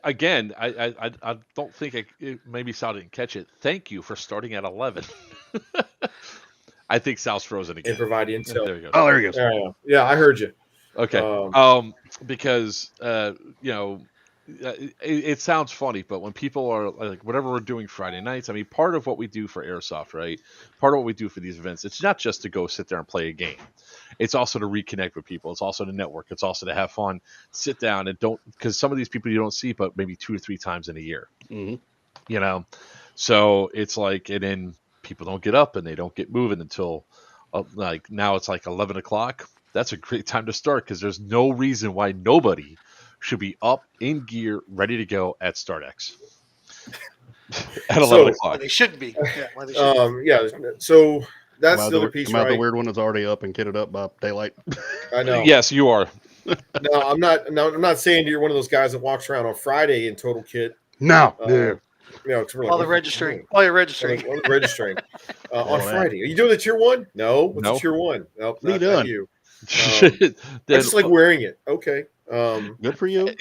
again, I don't think maybe Sal didn't catch it. Thank you for starting at 11. I think Sal's frozen again. And provide intel. There you go. Oh, there he goes. Yeah, I heard you. Okay. Because it sounds funny, but when people are like, whatever we're doing Friday nights, I mean, part of what we do for Airsoft, right? Part of what we do for these events, it's not just to go sit there and play a game. It's also to reconnect with people. It's also to network. It's also to have fun, sit down and because some of these people you don't see, but maybe 2 or 3 times in a year, So it's like, and then people don't get up and they don't get moving until now it's like 11 o'clock. That's a great time to start because there's no reason why nobody should be up in gear, ready to go at StartX at 11 o'clock. Well, they shouldn't be. Yeah, So that's the other piece, right? The weird one that's already up and kitted up by daylight. I know. Yes, you are. No, I'm not. No, I'm not saying you're one of those guys that walks around on Friday in total kit. No, all the registering. All your registering. All the registering on Friday. Are you doing the tier 1? No. What's the tier 1? Nope. What are you doing? You. I just like wearing it. Okay. Good for you.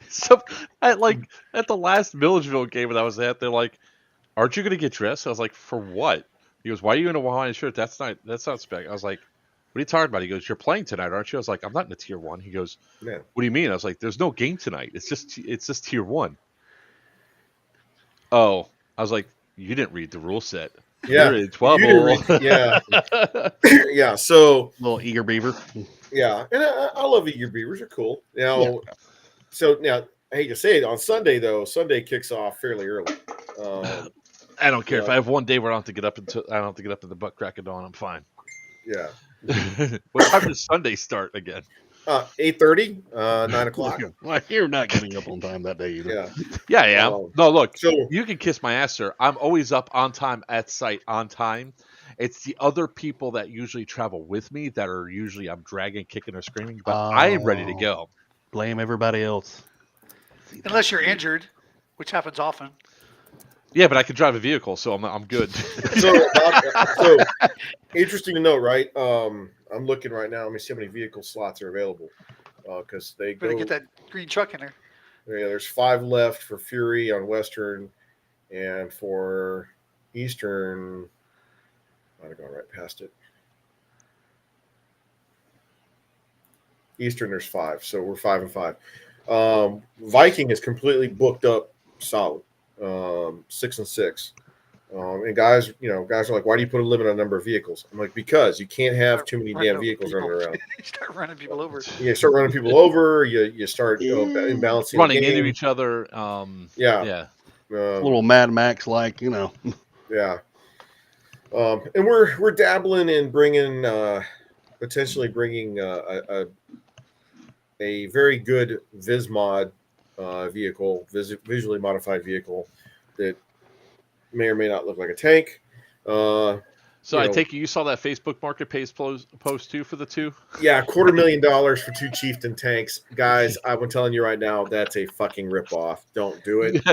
So, at the last Milledgeville game that I was at, they're like, "Aren't you going to get dressed?" I was like, "For what?" He goes, "Why are you in a Hawaiian shirt? That's not spec." I was like, "What are you talking about?" He goes, "You're playing tonight, aren't you?" I was like, "I'm not in a tier 1." He goes, Yeah. "What do you mean?" I was like, "There's no game tonight. It's just tier 1." Oh, I was like, "You didn't read the rule set." Yeah, you're in trouble. Yeah. So little eager beaver. Yeah, and I love eager beavers. They're cool. Now, so now I hate to say it, on Sunday though, Sunday kicks off fairly early. I don't care if I have one day where I don't have to get up at the butt crack of dawn. I'm fine. Yeah. What time does Sunday start again? 8:30, 9 o'clock. Well, you're not getting up on time that day either. Yeah, I am. No, look, so you can kiss my ass, sir. I'm always up on time at site on time. It's the other people that usually travel with me that are usually I'm dragging, kicking, or screaming, but I am ready to go. Blame everybody else. Unless you're injured, which happens often. Yeah, but I can drive a vehicle, so I'm good. So interesting to know, right? I'm looking right now. Let me see how many vehicle slots are available because they better get that green truck in there. there's 5 left for Fury on Western, and for Eastern, might have gone right past it. Eastern, there's 5, so we're 5 and 5. Viking is completely booked up, solid, 6 and 6. And guys are like, why do you put a limit on number of vehicles? I'm like, because you can't have too many damn vehicles running around. You start running people over. You start running people over. You start imbalancing, running into each other. Yeah. A little Mad Max like, Yeah. And we're dabbling in potentially bringing a very good Vismod vehicle, visually modified vehicle that may or may not look like a tank. So I take it you saw that Facebook Marketplace post too for the 2? Yeah, $250,000 for 2 Chieftain tanks. Guys, I'm telling you right now, that's a fucking ripoff. Don't do it.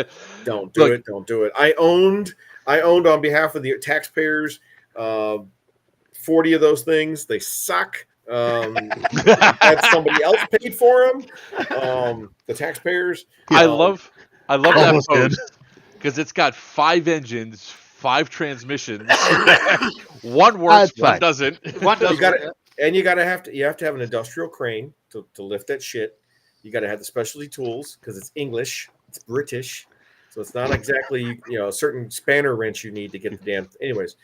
Don't do it. Don't do it. I owned on behalf of the taxpayers 40 of those things. They suck. That somebody else paid for them. The taxpayers. I love that post because it's got 5 engines, 5 transmissions. One works, one doesn't. You have to have an industrial crane to lift that shit. You got to have the specialty tools because it's English, it's British, so it's not exactly a certain spanner wrench you need to get the damn. Anyways,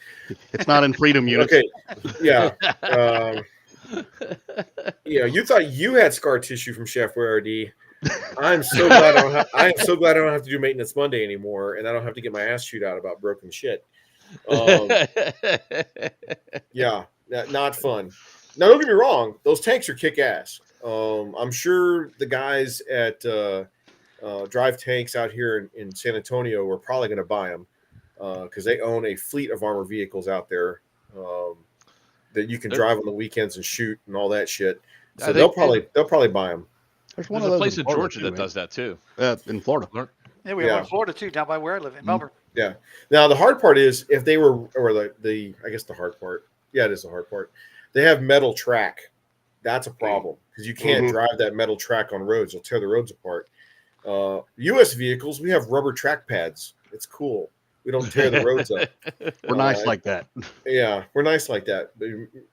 it's not in freedom units. Okay, yeah. You thought you had scar tissue from Chef RD. I'm so glad I don't have to do maintenance Monday anymore, and I don't have to get my ass chewed out about broken shit. Yeah, not fun. Now, don't get me wrong; those tanks are kick ass. I'm sure the guys at Drive Tanks out here in San Antonio are probably going to buy them because they own a fleet of armored vehicles out there that you can drive on the weekends and shoot and all that shit. So they'll probably buy them. There's a place in Georgia that does that too. In Florida. Yeah, we have one in Florida too, down by where I live in Melbourne. Yeah. Now the hard part is if they were, or the I guess the hard part. Yeah, it is the hard part. They have metal track. That's a problem because you can't drive that metal track on roads. You'll tear the roads apart. U.S. vehicles, we have rubber track pads. It's cool. We don't tear the roads up. We're nice like that. Yeah, we're nice like that. But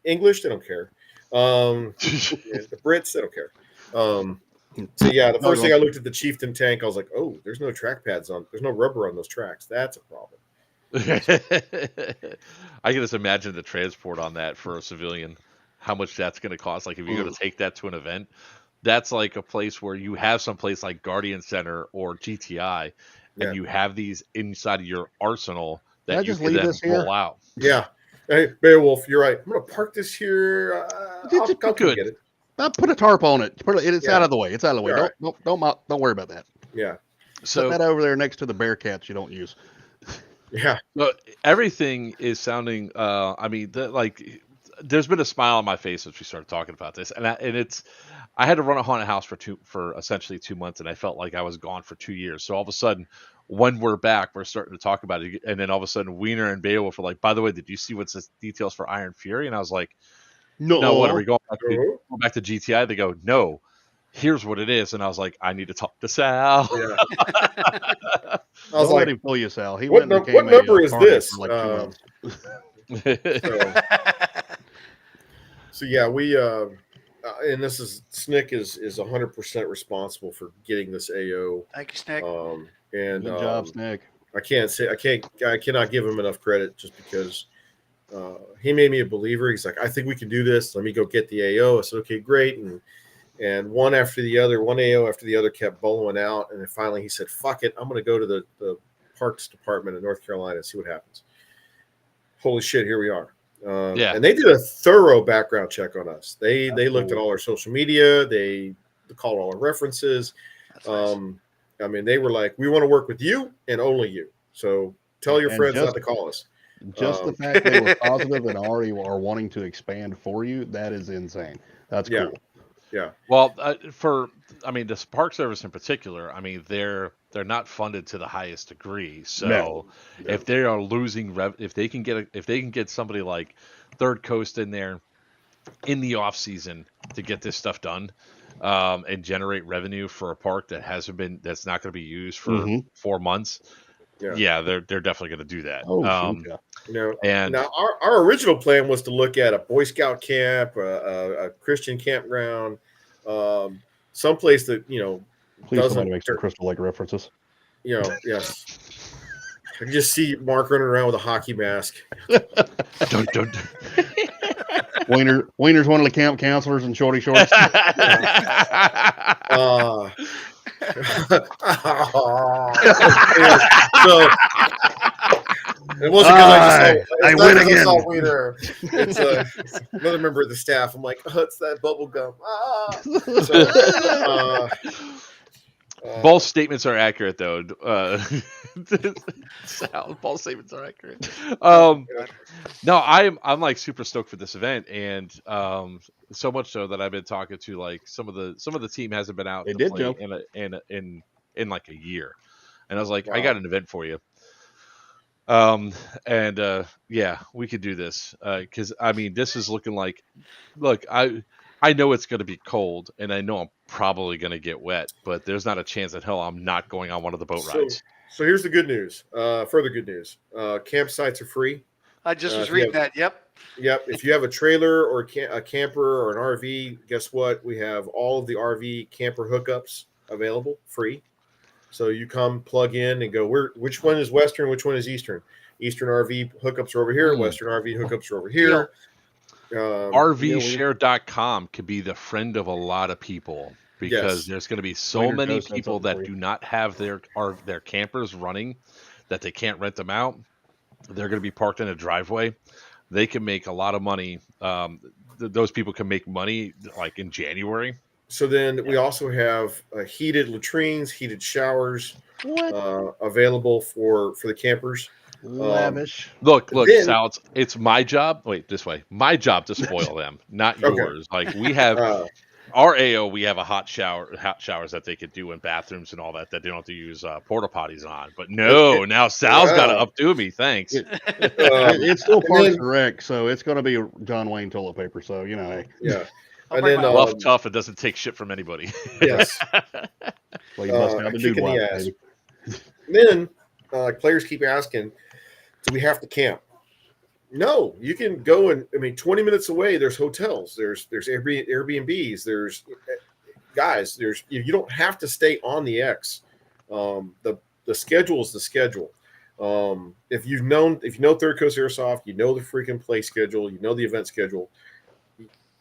English, they don't care. The Brits, they don't care. So yeah, the first thing I looked at the Chieftain tank, I was like, oh, there's no track pads on. There's no rubber on those tracks. That's a problem. I can just imagine the transport on that for a civilian, how much that's going to cost. Like if you're going to take that to an event, that's like a place where you have some place like Guardian Center or GTI, and you have these inside of your arsenal that you can then roll out. Yeah. Hey, Beowulf, you're right. I'm going to park this here. I'll get it. Put a tarp on it. It's out of the way. It's out of the way. Don't worry about that. Yeah. So put that over there next to the Bearcats you don't use. Yeah. Everything is sounding. There's been a smile on my face since we started talking about this, and I had to run a haunted house for essentially 2 months, and I felt like I was gone for 2 years. So all of a sudden, when we're back, we're starting to talk about it, and then all of a sudden, Wiener and Beowulf were like, "By the way, did you see what's the details for Iron Fury?" And I was like, "No, what are we going back to GTI?" They go, "No, here's what it is," and I was like, "I need to talk to Sal." Yeah. I was like, "Let him pull you, Sal." What number is this? For like 2 months. So yeah, we and this is Snick is 100% responsible for getting this AO. Thank you, Snick. And good job, Snick. I cannot give him enough credit just because he made me a believer. He's like, I think we can do this. Let me go get the AO. I said, okay, great. And one AO after the other kept bowling out. And then finally he said, fuck it. I'm going to go to the Parks Department in North Carolina and see what happens. Holy shit, here we are. And they did a thorough background check on us. They looked at all our social media. They called all our references. Nice. I mean, they were like, we want to work with you and only you. So tell your friends not to call us. Just the fact they were positive and already are wanting to expand for you, that is insane. That's cool. Yeah. Well, the Park Service in particular, I mean, they're not funded to the highest degree. So if they are losing if they can get somebody like Third Coast in there in the off season to get this stuff done and generate revenue for a park that's not going to be used for 4 months. Yeah, they're definitely going to do that. Oh, shoot, yeah. And now our original plan was to look at a Boy Scout camp, a Christian campground, someplace that Please somebody make some Crystal Lake references. Yes. I can just see Mark running around with a hockey mask. don't. Wiener's one of the camp counselors in shorty shorts. So it wasn't because I win again. I saw Wiener. It's another member of the staff. I'm like, it's that bubble gum. Both statements are accurate, though. Both statements are accurate. No, I'm like super stoked for this event, and so much so that I've been talking to like some of the team hasn't been out to play in like a year, and I was like, I got an event for you. Yeah, we could do this because I mean, this is looking like, look, I know it's going to be cold, and I know I'm probably going to get wet, but there's not a chance in hell I'm not going on one of the boat rides. So here's the good news. Further good news. Campsites are free. I just was reading that. Yep. If you have a trailer or a camper or an RV, guess what? We have all of the RV camper hookups available, free. So you come, plug in, and go, which one is Western, which one is Eastern? Eastern RV hookups are over here. Western RV hookups are over here. RVshare.com could be the friend of a lot of people because there's going to be so many people that do not have their campers running that they can't rent them out. They're going to be parked in a driveway. They can make a lot of money. Those people can make money like in January. So then we also have heated latrines, heated showers available for the campers. Lavish. Look, Sal, it's my job. Wait, this way. My job to spoil them, not yours. Like we have our AO, we have hot showers that they could do in bathrooms and all that they don't have to use porta potties on. But no, now Sal's got to updo me. Thanks. It's still Parks and Rec, so it's going to be John Wayne toilet paper. So yeah. And then rough, tough. It doesn't take shit from anybody. Yes. Well, you must have the dude wipe, then players keep asking, do we have to camp? No, you can go and 20 minutes away. There's hotels. There's Airbnbs. There's you don't have to stay on the X. The schedule is the schedule. If you know Third Coast Airsoft, you know the freaking play schedule. You know the event schedule.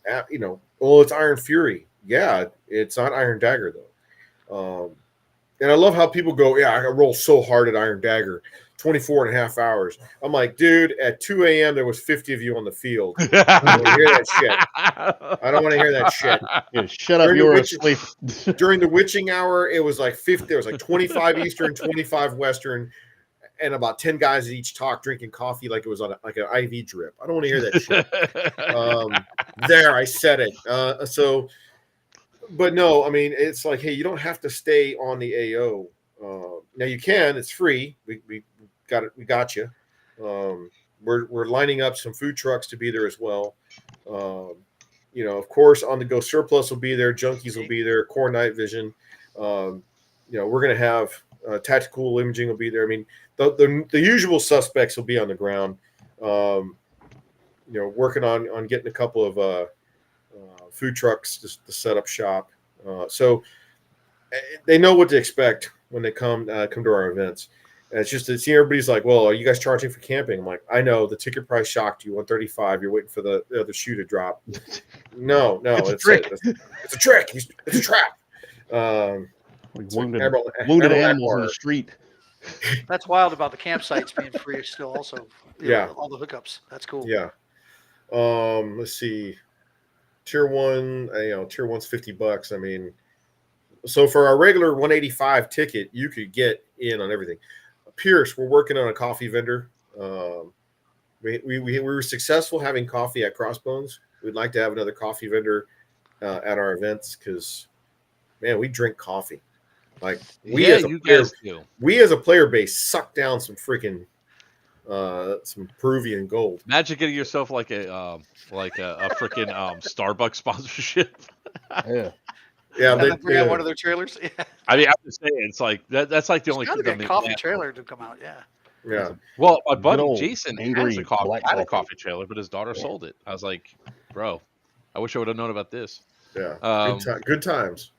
It's Iron Fury. Yeah, it's not Iron Dagger though. And I love how people go, I roll so hard at Iron Dagger, 24 and a half hours. I'm like, dude, at 2 a.m. there was 50 of you on the field. I don't want to hear that shit. I don't want to hear that shit. Yeah, shut up, you're asleep. During the witching hour, it was like 50. There was like 25 Eastern, 25 Western, and about 10 guys at each talk drinking coffee like it was on like an IV drip. I don't want to hear that shit. There, I said it. But no, it's like, hey, you don't have to stay on the AO. Now you can. It's free. We got it. We got you. We're lining up some food trucks to be there as well. Of course, on the go surplus will be there. Junkies will be there. Core Night Vision. We're gonna have tactical imaging will be there. The usual suspects will be on the ground. Working on getting a couple of food trucks just to set up shop. So they know what to expect when they come to our events. And it's just to see everybody's like, well, are you guys charging for camping? I'm like, I know the ticket price shocked you, $135. You're waiting for the other shoe to drop. No, it's a trick. It's a trick. It's a trap. Wounded animals in the street. That's wild about the campsites being free still. Also, all the hookups. That's cool. Yeah. Let's see. Tier 1, tier 1's $50. So for our regular 185 ticket, you could get in on everything. Pierce, we're working on a coffee vendor. We were successful having coffee at Crossbones. We'd like to have another coffee vendor at our events because, man, we drink coffee. Like we as a player base suck down some freaking some Peruvian gold. Imagine getting yourself like a freaking Starbucks sponsorship. Yeah. Yeah, they bring out one of their trailers. Yeah. I mean, I'm just saying, it's like that's like the only thing. Got a coffee trailer to come out. Yeah. Yeah. Well, my buddy Jason has a coffee trailer, but his daughter sold it. I was like, bro, I wish I would have known about this. Yeah. Good times.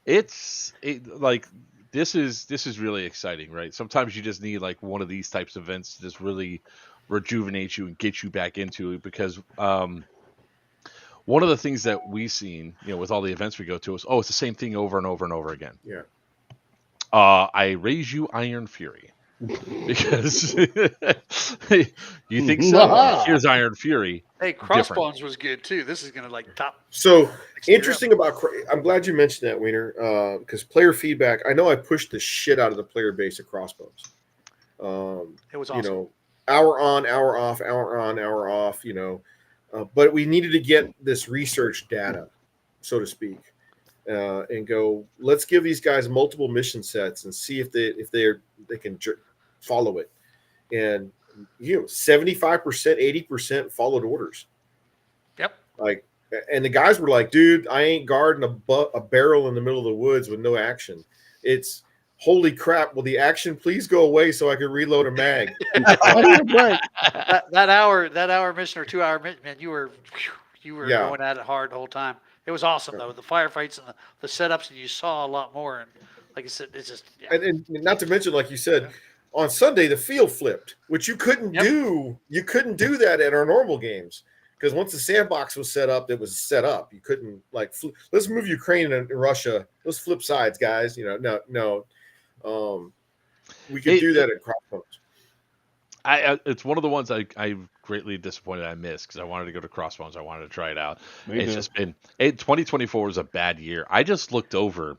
Like this is really exciting, right? Sometimes you just need like one of these types of events to just really rejuvenate you and get you back into it, because one of the things that we've seen, with all the events we go to is, it's the same thing over and over and over again. Yeah. I raise you Iron Fury. Because you think so. Here's Iron Fury. Hey, Crossbones was good too. This is going to like top. So interesting about. I'm glad you mentioned that, Wiener, because player feedback. I know I pushed the shit out of the player base at Crossbones. It was awesome. Hour on, hour off, hour on, hour off. But we needed to get this research data, so to speak, and go. Let's give these guys multiple mission sets and see if they can follow it. And 75%, 80% followed orders. Yep. Like, and the guys were like, "Dude, I ain't guarding a barrel in the middle of the woods with no action. It's holy crap. Will the action please go away so I can reload a mag?" that hour mission or 2 hour mission, man, you were going at it hard the whole time. It was awesome though, with the firefights and the setups, and you saw a lot more. And like I said, it's just and not to mention, like you said, on Sunday the field flipped, which you couldn't do. You couldn't do that at our normal games, because once the sandbox was set up, it was set up. You couldn't let's move Ukraine and Russia. Let's flip sides, guys. No. We could do that at Crossbones. It's one of the ones I'm greatly disappointed I missed, because I wanted to go to Crossbones. I wanted to try it out. Just been 2024 was a bad year. I just looked over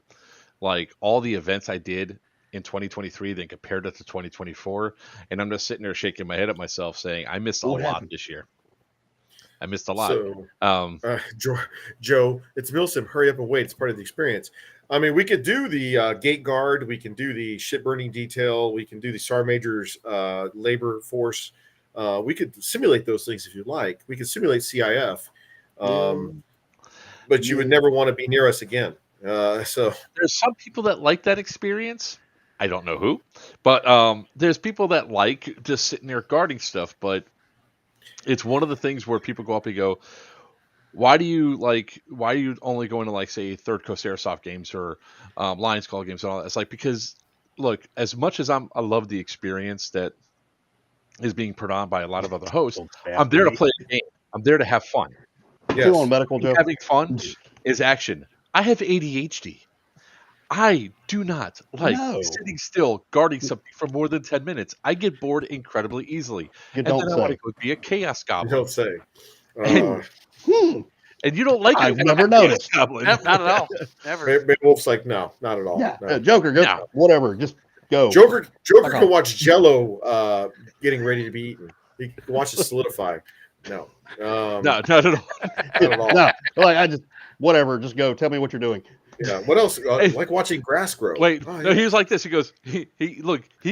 like all the events I did in 2023, then compared it to 2024, and I'm just sitting there shaking my head at myself, saying I missed a lot this year. I missed a lot. So, Joe, it's Milsim. Hurry up and wait. It's part of the experience. I mean, we could do the gate guard. We can do the ship burning detail. We can do the Sergeant Major's labor force. We could simulate those things if you like. We could simulate CIF, but you would never want to be near us again. So there's some people that like that experience. I don't know who, but there's people that like just sitting there guarding stuff. But it's one of the things where people go up and go, why are you only going to, like, say, Third Coast Airsoft games or Lions Call games and all that? It's like, because look, as much as I love the experience that is being put on by a lot of other hosts, I'm there to play a game. I'm there to have fun. Yes. On medical joke. Having fun is action. I have ADHD. I do not like sitting still guarding something for more than 10 minutes. I get bored incredibly easily. I want to go be a chaos goblin. You don't say. And you don't like it. I've never noticed. Nope, not at all. Never. Wolf's like, no, not at all. Yeah. No. Joker, go. Whatever. Just go. Joker can watch Jello getting ready to be eaten. He can watch it solidify. No. No, not at all. Not at all. No. Like, whatever. Just go. Tell me what you're doing. Yeah. What else? Like watching grass grow. Wait. No, he was like this. He goes, he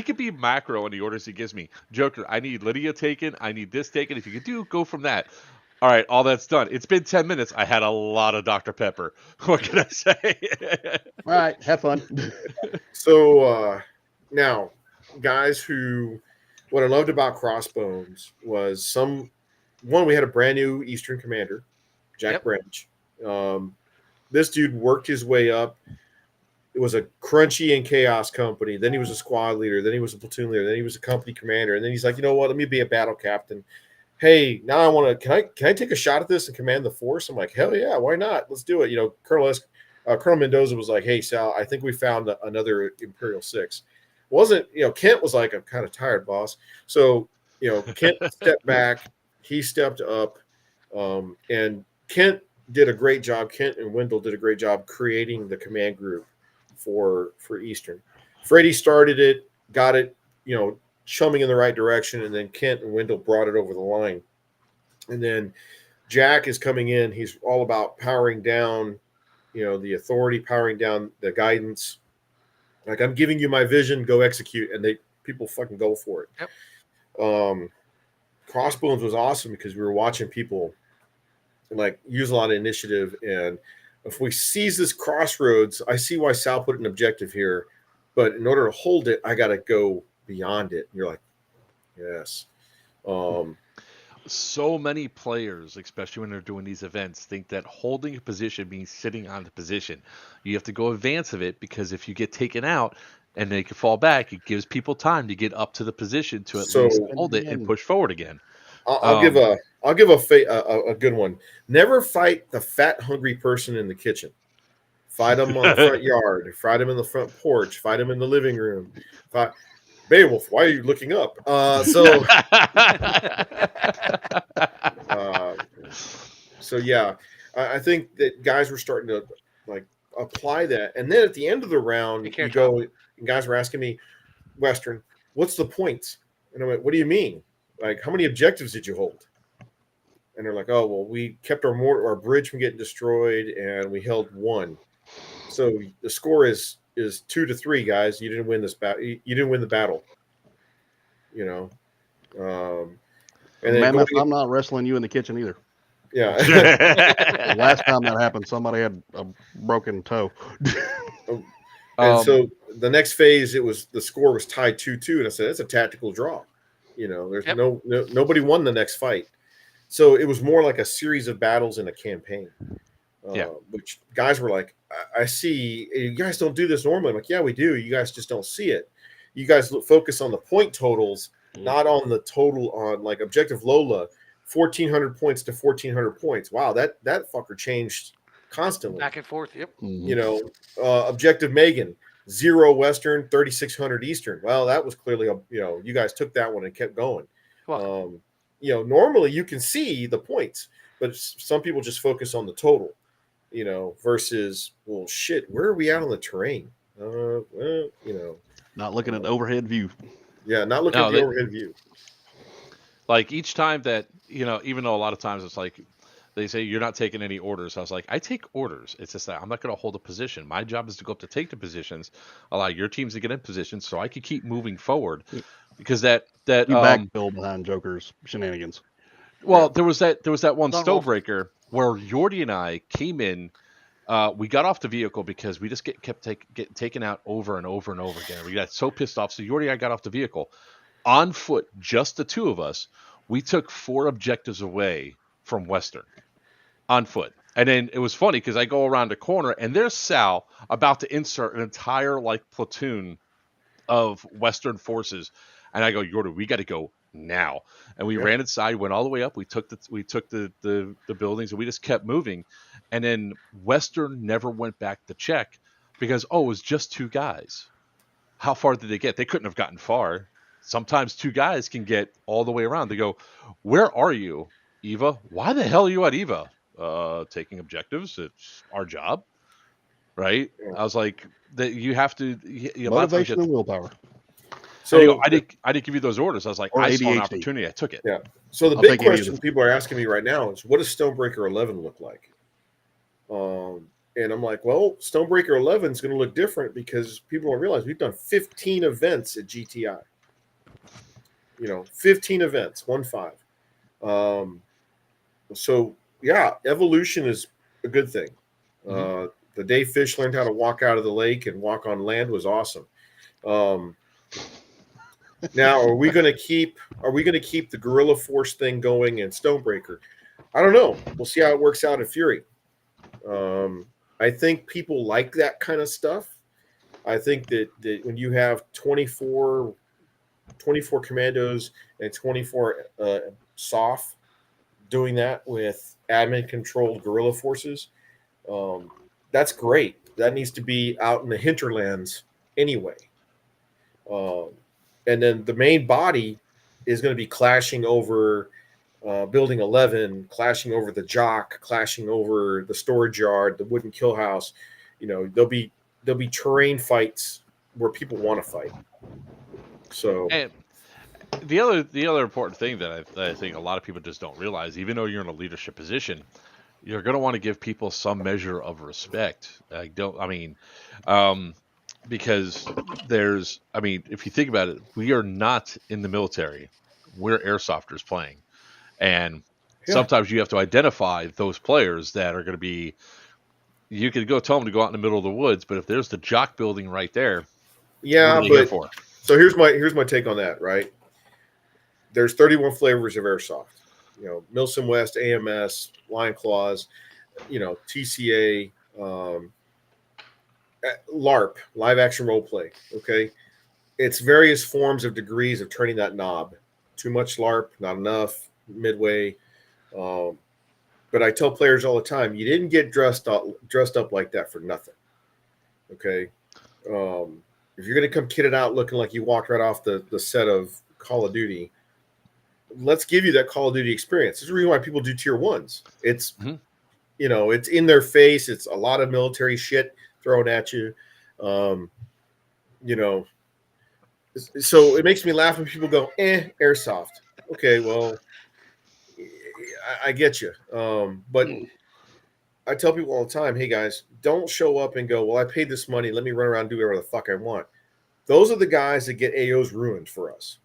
could be macro in the orders he gives me. Joker, I need Lydia taken. I need this taken. If you could go from that. All right, all that's done. It's been 10 minutes. I had a lot of Dr. Pepper. What can I say? All right, have fun. So now, guys, what I loved about Crossbones was we had a brand new Eastern commander, Jack Branch. This dude worked his way up. It was a crunchy and chaos company. Then he was a squad leader. Then he was a platoon leader. Then he was a company commander. And then he's like, you know what? Let me be a battle captain. Hey, now I want to. Can I take a shot at this and command the force? I'm like, hell yeah, why not? Let's do it. Colonel Mendoza was like, hey, Sal, I think we found another Imperial 6. Wasn't Kent was like, I'm kind of tired, boss. So Kent stepped back. He stepped up, and Kent did a great job. Kent and Wendell did a great job creating the command group for Eastern. Freddie started it, got it, chumming in the right direction, and then Kent and Wendell brought it over the line. And then Jack is coming in. He's all about powering down, the authority, powering down the guidance. Like, I'm giving you my vision, go execute. And people fucking go for it. Yep. Crossbones was awesome because we were watching people like use a lot of initiative, and if we seize this crossroads, I see why Sal put an objective here, but in order to hold it, I got to go beyond it. And you're like, yes. So many players, especially when they're doing these events, think that holding a position means sitting on the position. You have to go advance of it, because if you get taken out and they can fall back, it gives people time to get up to the position to at least hold it and push forward again. I'll give a good one. Never fight the fat, hungry person in the kitchen. Fight them on the front yard. Fight them in the front porch. Fight them in the living room. Beowulf, why are you looking up? So yeah, I think that guys were starting to like apply that. And then at the end of the round, you go, and guys were asking me, Western, what's the points? And I went, what do you mean? Like, how many objectives did you hold? And they're like, oh, well, we kept our bridge from getting destroyed, and we held 1. So the score is 2-3, guys. You didn't win this battle. You didn't win the battle. You know. And Mammoth, I'm not wrestling you in the kitchen either. Yeah. Last time that happened, somebody had a broken toe. And so the next phase, the score was tied 2-2, and I said, that's a tactical draw. You know, there's nobody won the next fight. So it was more like a series of battles in a campaign. Which guys were like, I see you guys don't do this normally. I'm like, yeah, we do. You guys just don't see it. You guys focus on the point totals, not on the total on like Objective Lola, 1,400 points to 1,400 points. Wow, that fucker changed constantly. Back and forth, yep. You know, Objective Megan, 0 Western, 3,600 Eastern. Well, that was clearly you guys took that one and kept going. You know, normally you can see the points, but some people just focus on the total. You know, versus, well, shit, where are we at on the terrain? Well, you know, not looking at the overhead view. Yeah, not looking at the overhead view. Like each time that, you know, even though a lot of times it's like they say you're not taking any orders. I was like, I take orders. It's just that I'm not going to hold a position. My job is to go up to take the positions, allow your teams to get in position so I can keep moving forward. Because that you backfill behind Joker's shenanigans. Well, there was that one Stonebreaker where Yordi and I came in. We got off the vehicle because we just kept getting taken out over and over and over again. We got so pissed off. So Yordi and I got off the vehicle on foot, just the two of us. We took 4 objectives away from Western on foot. And then it was funny because I go around the corner and there's Sal about to insert an entire like platoon of Western forces. And I go, Yordi, we got to go now. And we ran inside, went all the way up. We took the buildings and we just kept moving. And then Western never went back to check because, it was just 2 guys. How far did they get? They couldn't have gotten far. Sometimes 2 guys can get all the way around. They go, where are you, Eva? Why the hell are you at Eva? Taking objectives. It's our job. Right? Yeah. I was like, that you have to. Motivation and willpower. So I didn't give you those orders. I was like, I saw an opportunity. I took it. Yeah. So the big question people are asking me right now is, what does Stonebreaker 11 look like? And I'm like, well, Stonebreaker 11 is going to look different because people don't realize we've done 15 events at GTI. 15 events, 1-5. So yeah, evolution is a good thing. The day Fish learned how to walk out of the lake and walk on land was awesome. Now, are we going to keep the guerrilla force thing going in Stonebreaker? I don't know. We'll see how it works out in Fury. I think people like that kind of stuff. I think that when you have 24 commandos and 24 SOF doing that with admin-controlled guerrilla forces, that's great. That needs to be out in the hinterlands anyway. And then the main body is going to be clashing over Building 11, clashing over the Jock, clashing over the storage yard, the wooden kill house. There'll be terrain fights where people want to fight. So, and the other important thing that I think a lot of people just don't realize, even though you're in a leadership position, you're going to want to give people some measure of respect. because I mean, if you think about it, we are not in the military. We're airsofters playing. And sometimes you have to identify those players that are going to be, you could go tell them to go out in the middle of the woods, but if there's the jock building right there, what are they here for? So here's my take on that, right? There's 31 flavors of airsoft. You know, Milsim West, AMS, Lion Claws, you know, TCA, LARP, live action role play. Okay. It's various forms of degrees of turning that knob. Too much LARP, not enough, midway. But I tell players all the time, you didn't get dressed up like that for nothing. Okay. If you're going to come kitted out looking like you walked right off the set of Call of Duty, let's give you that Call of Duty experience. There's a reason why people do tier ones. It's, you know, it's in their face. It's a lot of military shit thrown at you. You know, so it makes me laugh when people go, airsoft. Okay, well, I get you. But I tell people all the time, hey guys, don't show up and go, well, I paid this money. Let me run around and do whatever the fuck I want. Those are the guys that get AOs ruined for us.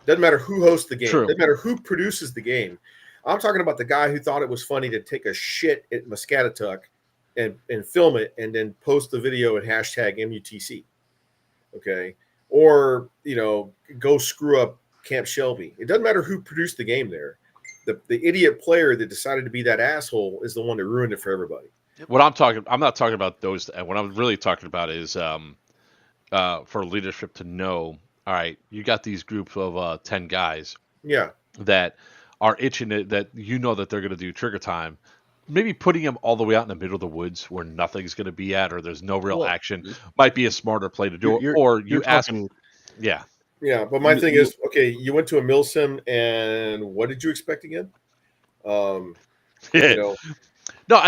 Doesn't matter who hosts the game. True. Doesn't matter who produces the game. I'm talking about the guy who thought it was funny to take a shit at Muscatatuck and film it and then post the video and hashtag MUTC. Okay. Or, you know, go screw up Camp Shelby. It doesn't matter who produced the game there. The idiot player that decided to be that asshole is the one that ruined it for everybody. I'm not talking about those. What I'm really talking about is for leadership to know, all right, you got these groups of 10 guys that are itching it, that you know that they're going to do trigger time. Maybe putting them all the way out in the middle of the woods where nothing's going to be at or there's no real action might be a smarter play to do it. Or you ask them. Yeah. Yeah, but my thing is, okay, you went to a Milsim, and what did you expect again? You know, no,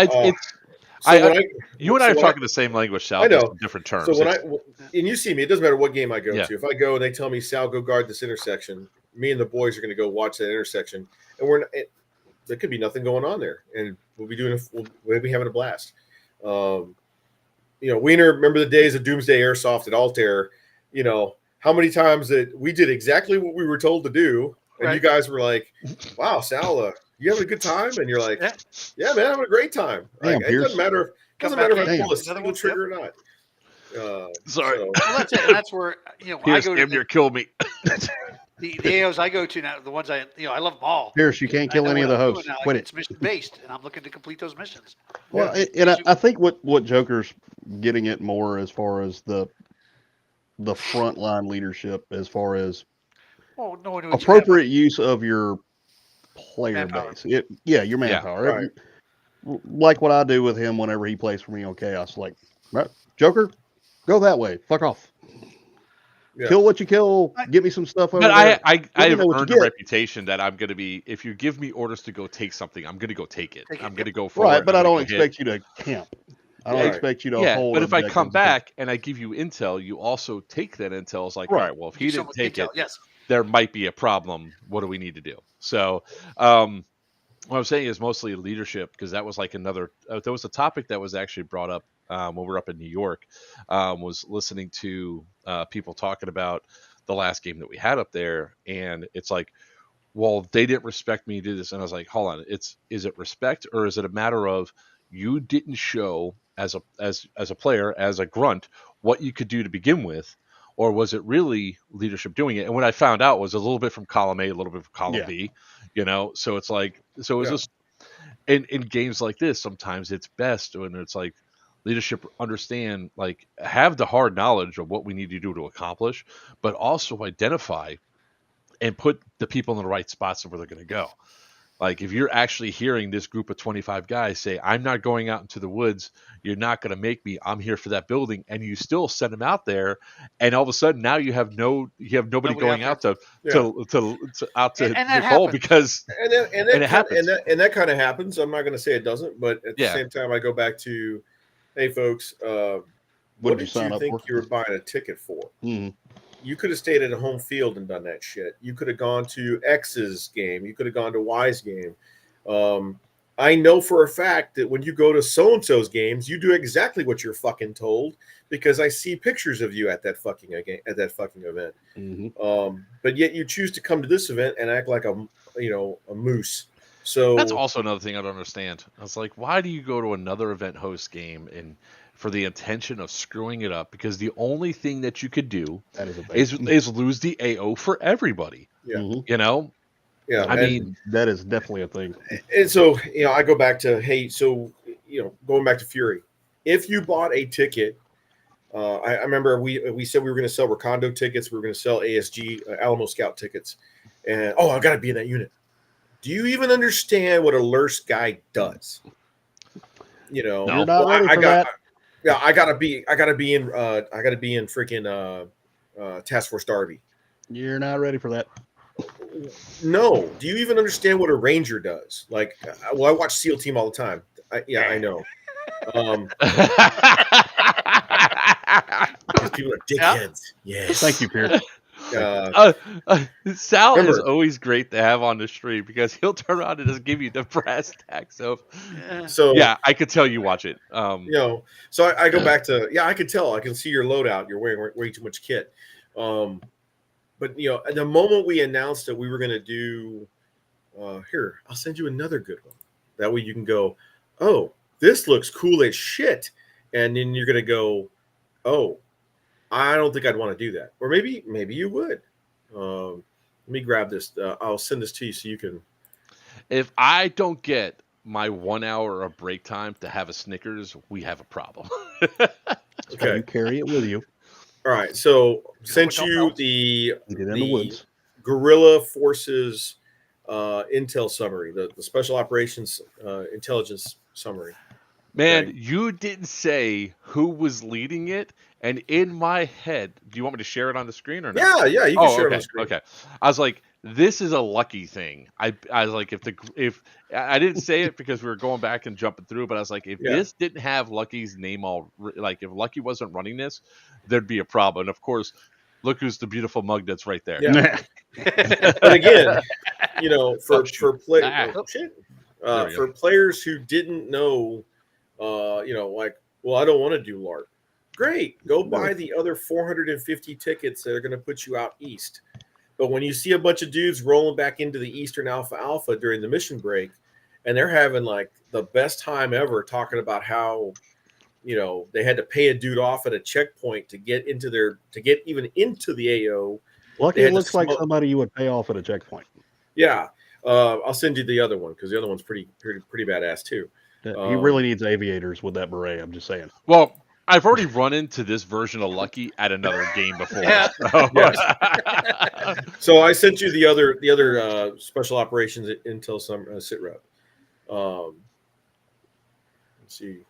you and I are talking the same language, Sal. I know, different terms. So and you see me, it doesn't matter what game I go to. If I go and they tell me, Sal, go guard this intersection, me and the boys are going to go watch that intersection, and there could be nothing going on there, and we'll be having a blast. You know, Wiener, remember the days of Doomsday Airsoft at Altair? You know, how many times that we did exactly what we were told to do, and you guys were like, wow, Sal, you having a good time? And you're like, yeah, man, I'm having a great time. Like, it doesn't matter if I pull a single trigger or not. Sorry. Well, that's it. And that's where, you know, Pierce, I go to kill me. The AOs I go to now, the ones I love them all. Pierce, you can't kill any of the hosts. Quit it. It's mission based, and I'm looking to complete those missions. Well, I think what Joker's getting at more as far as the frontline leadership, as far as appropriate use of your player base. Your manpower. Right. Like what I do with him whenever he plays for me on Chaos. Like, right, Joker, go that way. Fuck off. Yeah. Kill what you kill. Get me some stuff over there. I have earned a reputation that I'm going to be. If you give me orders to go take something, I'm going to go take it. I'm going to go for it. Right, but I don't expect you to camp. I don't expect you to hold. But if I come back and I give you intel, you also take that intel. It's like, all right, well, if he didn't take it, there might be a problem. What do we need to do? So, what I'm saying is mostly leadership, because that was like another. There was a topic that was actually brought up when we were up in New York. Was listening to people talking about the last game that we had up there, and it's like, well, they didn't respect me to do this, and I was like, hold on, is it respect, or is it a matter of you didn't show as a player, as a grunt, what you could do to begin with, or was it really leadership doing it? And what I found out was a little bit from column A, a little bit from column B, you know. So it's like, so it's just in games like this, sometimes it's best when it's like leadership understand, like, have the hard knowledge of what we need to do to accomplish, but also identify and put the people in the right spots of where they're going to go. Like, if you're actually hearing this group of 25 guys say, I'm not going out into the woods, you're not going to make me, I'm here for that building, and you still send them out there, and all of a sudden now you have nobody going out to Nicole, because it happens. And that kind of happens. I'm not going to say it doesn't, but at the same time, I go back to, hey folks, what did you think you were buying a ticket for? Mm-hmm. You could have stayed at a home field and done that shit. You could have gone to X's game. You could have gone to Y's game. I know for a fact that when you go to so-and-so's games, you do exactly what you're fucking told because I see pictures of you at that fucking event. But yet you choose to come to this event and act like a moose. So that's also another thing I don't understand. I was like, why do you go to another event host game and for the intention of screwing it up? Because the only thing that you could do is lose the AO for everybody. Yeah. You know? Yeah. I mean, that is definitely a thing. And so, I go back to, going back to Fury. If you bought a ticket, I remember we said we were going to sell Recondo tickets. We were going to sell ASG, Alamo Scout tickets. And, I got to be in that unit. Do you even understand what a Lurst guy does? No. You're not ready for that. Yeah, I gotta be in freaking Task Force Derby. You're not ready for that. No. Do you even understand what a Ranger does? Like, I watch SEAL Team all the time. I know. These people are dickheads. Yeah. Yes. Thank you, Pierce. Sal is always great to have on the stream because he'll turn around and just give you the brass tacks. So yeah, I could tell you watch it. So I go back to I could tell. I can see your loadout. You're wearing way too much kit. But at the moment we announced that we were going to do, here, I'll send you another good one. That way you can go, oh, this looks cool as shit, and then you're going to go, oh, I don't think I'd want to do that, or maybe you would. Let me grab this. I'll send this to you so you can. If I don't get my 1 hour of break time to have a Snickers, we have a problem. Okay, you carry it with you. All right, so sent you the Guerrilla Forces intel summary, the Special Operations intelligence summary. Man, okay. You didn't say who was leading it, and in my head, do you want me to share it on the screen or not? Yeah, you can share it on the screen. Okay, I was like, this is a lucky thing. I was like, if I didn't say it because we were going back and jumping through, but I was like, if this didn't have Lucky's name if Lucky wasn't running this, there'd be a problem. And of course, look who's the beautiful mug that's right there. Yeah. But again, for players who didn't know. I don't want to do LARP. Great. Go buy the other 450 tickets that are going to put you out east. But when you see a bunch of dudes rolling back into the Eastern Alpha during the mission break, and they're having like the best time ever talking about how, they had to pay a dude off at a checkpoint to get even into the AO. Lucky it looks like somebody you would pay off at a checkpoint. Yeah. I'll send you the other one because the other one's pretty badass too. He really needs aviators with that beret. I'm just saying. Well, I've already run into this version of Lucky at another game before. So I sent you the other Special Operations Intel sit rep. Let's see.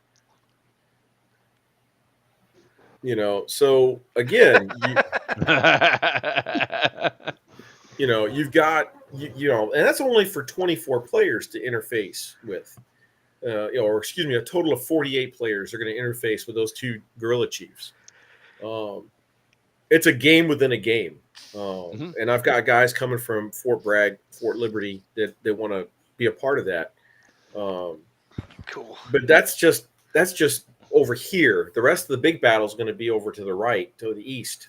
So again, you've got and that's only for 24 players to interface with. A total of 48 players are going to interface with those two guerrilla chiefs. It's a game within a game. And I've got guys coming from Fort Bragg, Fort Liberty that want to be a part of that. Cool. But that's just over here. The rest of the big battle is going to be over to the right, to the east.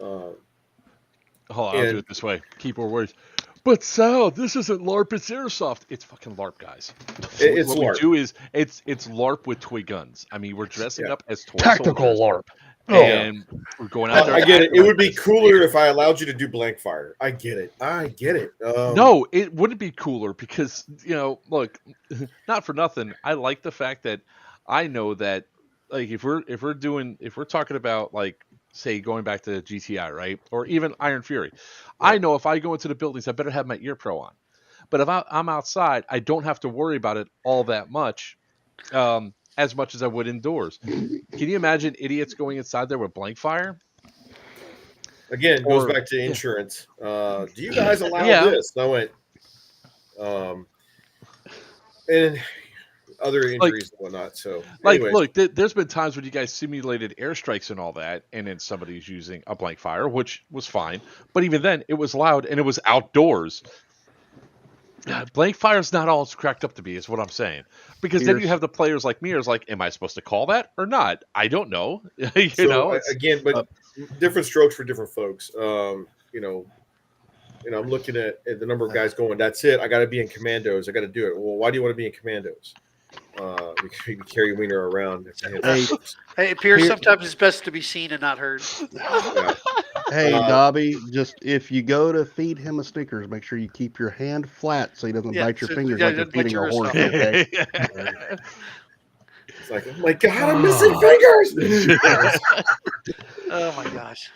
Hold on, I'll do it this way. Keyboard words. But Sal, this isn't LARP, it's Airsoft. It's fucking LARP, guys. It's what LARP. We do is it's LARP with toy guns. I mean, we're dressing up as toy tactical soldiers, LARP. And we're going out there. I get it. It would be cooler if I allowed you to do blank fire. I get it. No, it wouldn't be cooler because, look, not for nothing. I like the fact that I know that, like, if we're talking about, like, say going back to GTI, right? Or even Iron Fury. Yeah. I know if I go into the buildings, I better have my ear pro on. But if I'm outside, I don't have to worry about it all that much, as much as I would indoors. Can you imagine idiots going inside there with blank fire? Again, it goes back to insurance. Do you guys allow this? And I went, and other injuries and whatnot. So, look, there's been times when you guys simulated airstrikes and all that, and then somebody's using a blank fire, which was fine. But even then, it was loud and it was outdoors. Blank fire's not all it's cracked up to be, is what I'm saying. Because then you have the players like me, who's like, am I supposed to call that or not? I don't know. Again, but different strokes for different folks. I'm looking at the number of guys going, that's it. I got to be in commandos. I got to do it. Well, why do you want to be in commandos? We carry Wiener around. Hey, Pierce, sometimes it's best to be seen and not heard. Yeah. Hey, Dobby, just if you go to feed him a Snickers, make sure you keep your hand flat so he doesn't bite your fingers like you're feeding a horse. Okay? It's like, oh my God, I'm missing fingers. Oh my gosh.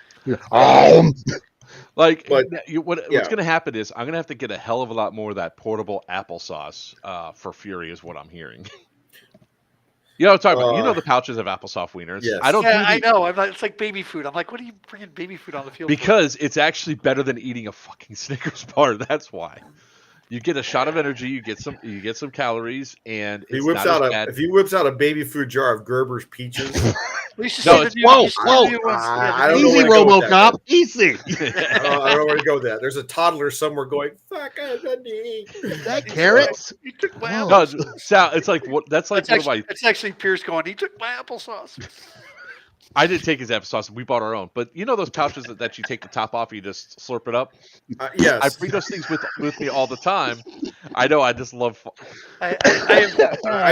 What's going to happen is I'm going to have to get a hell of a lot more of that portable applesauce for Fury, is what I'm hearing. You know what I'm talking about? The pouches of applesauce wieners. Yes. I know. It's like baby food. I'm like, what are you bringing baby food on the field because it's actually better than eating a fucking Snickers bar. That's why. You get a shot of energy. You get some calories, and if he whips out a baby food jar of Gerber's peaches. Whoa! Easy, RoboCop. Easy. I don't know where to go with that. There's a toddler somewhere going, "Fuck that carrots." He took my applesauce. Sal, it's like what? That's like it's actually Pierce going. He took my applesauce. I didn't take his applesauce. We bought our own. But you know those pouches that you take the top off, you just slurp it up? Yes. I bring those things with me all the time. I know. I just love. I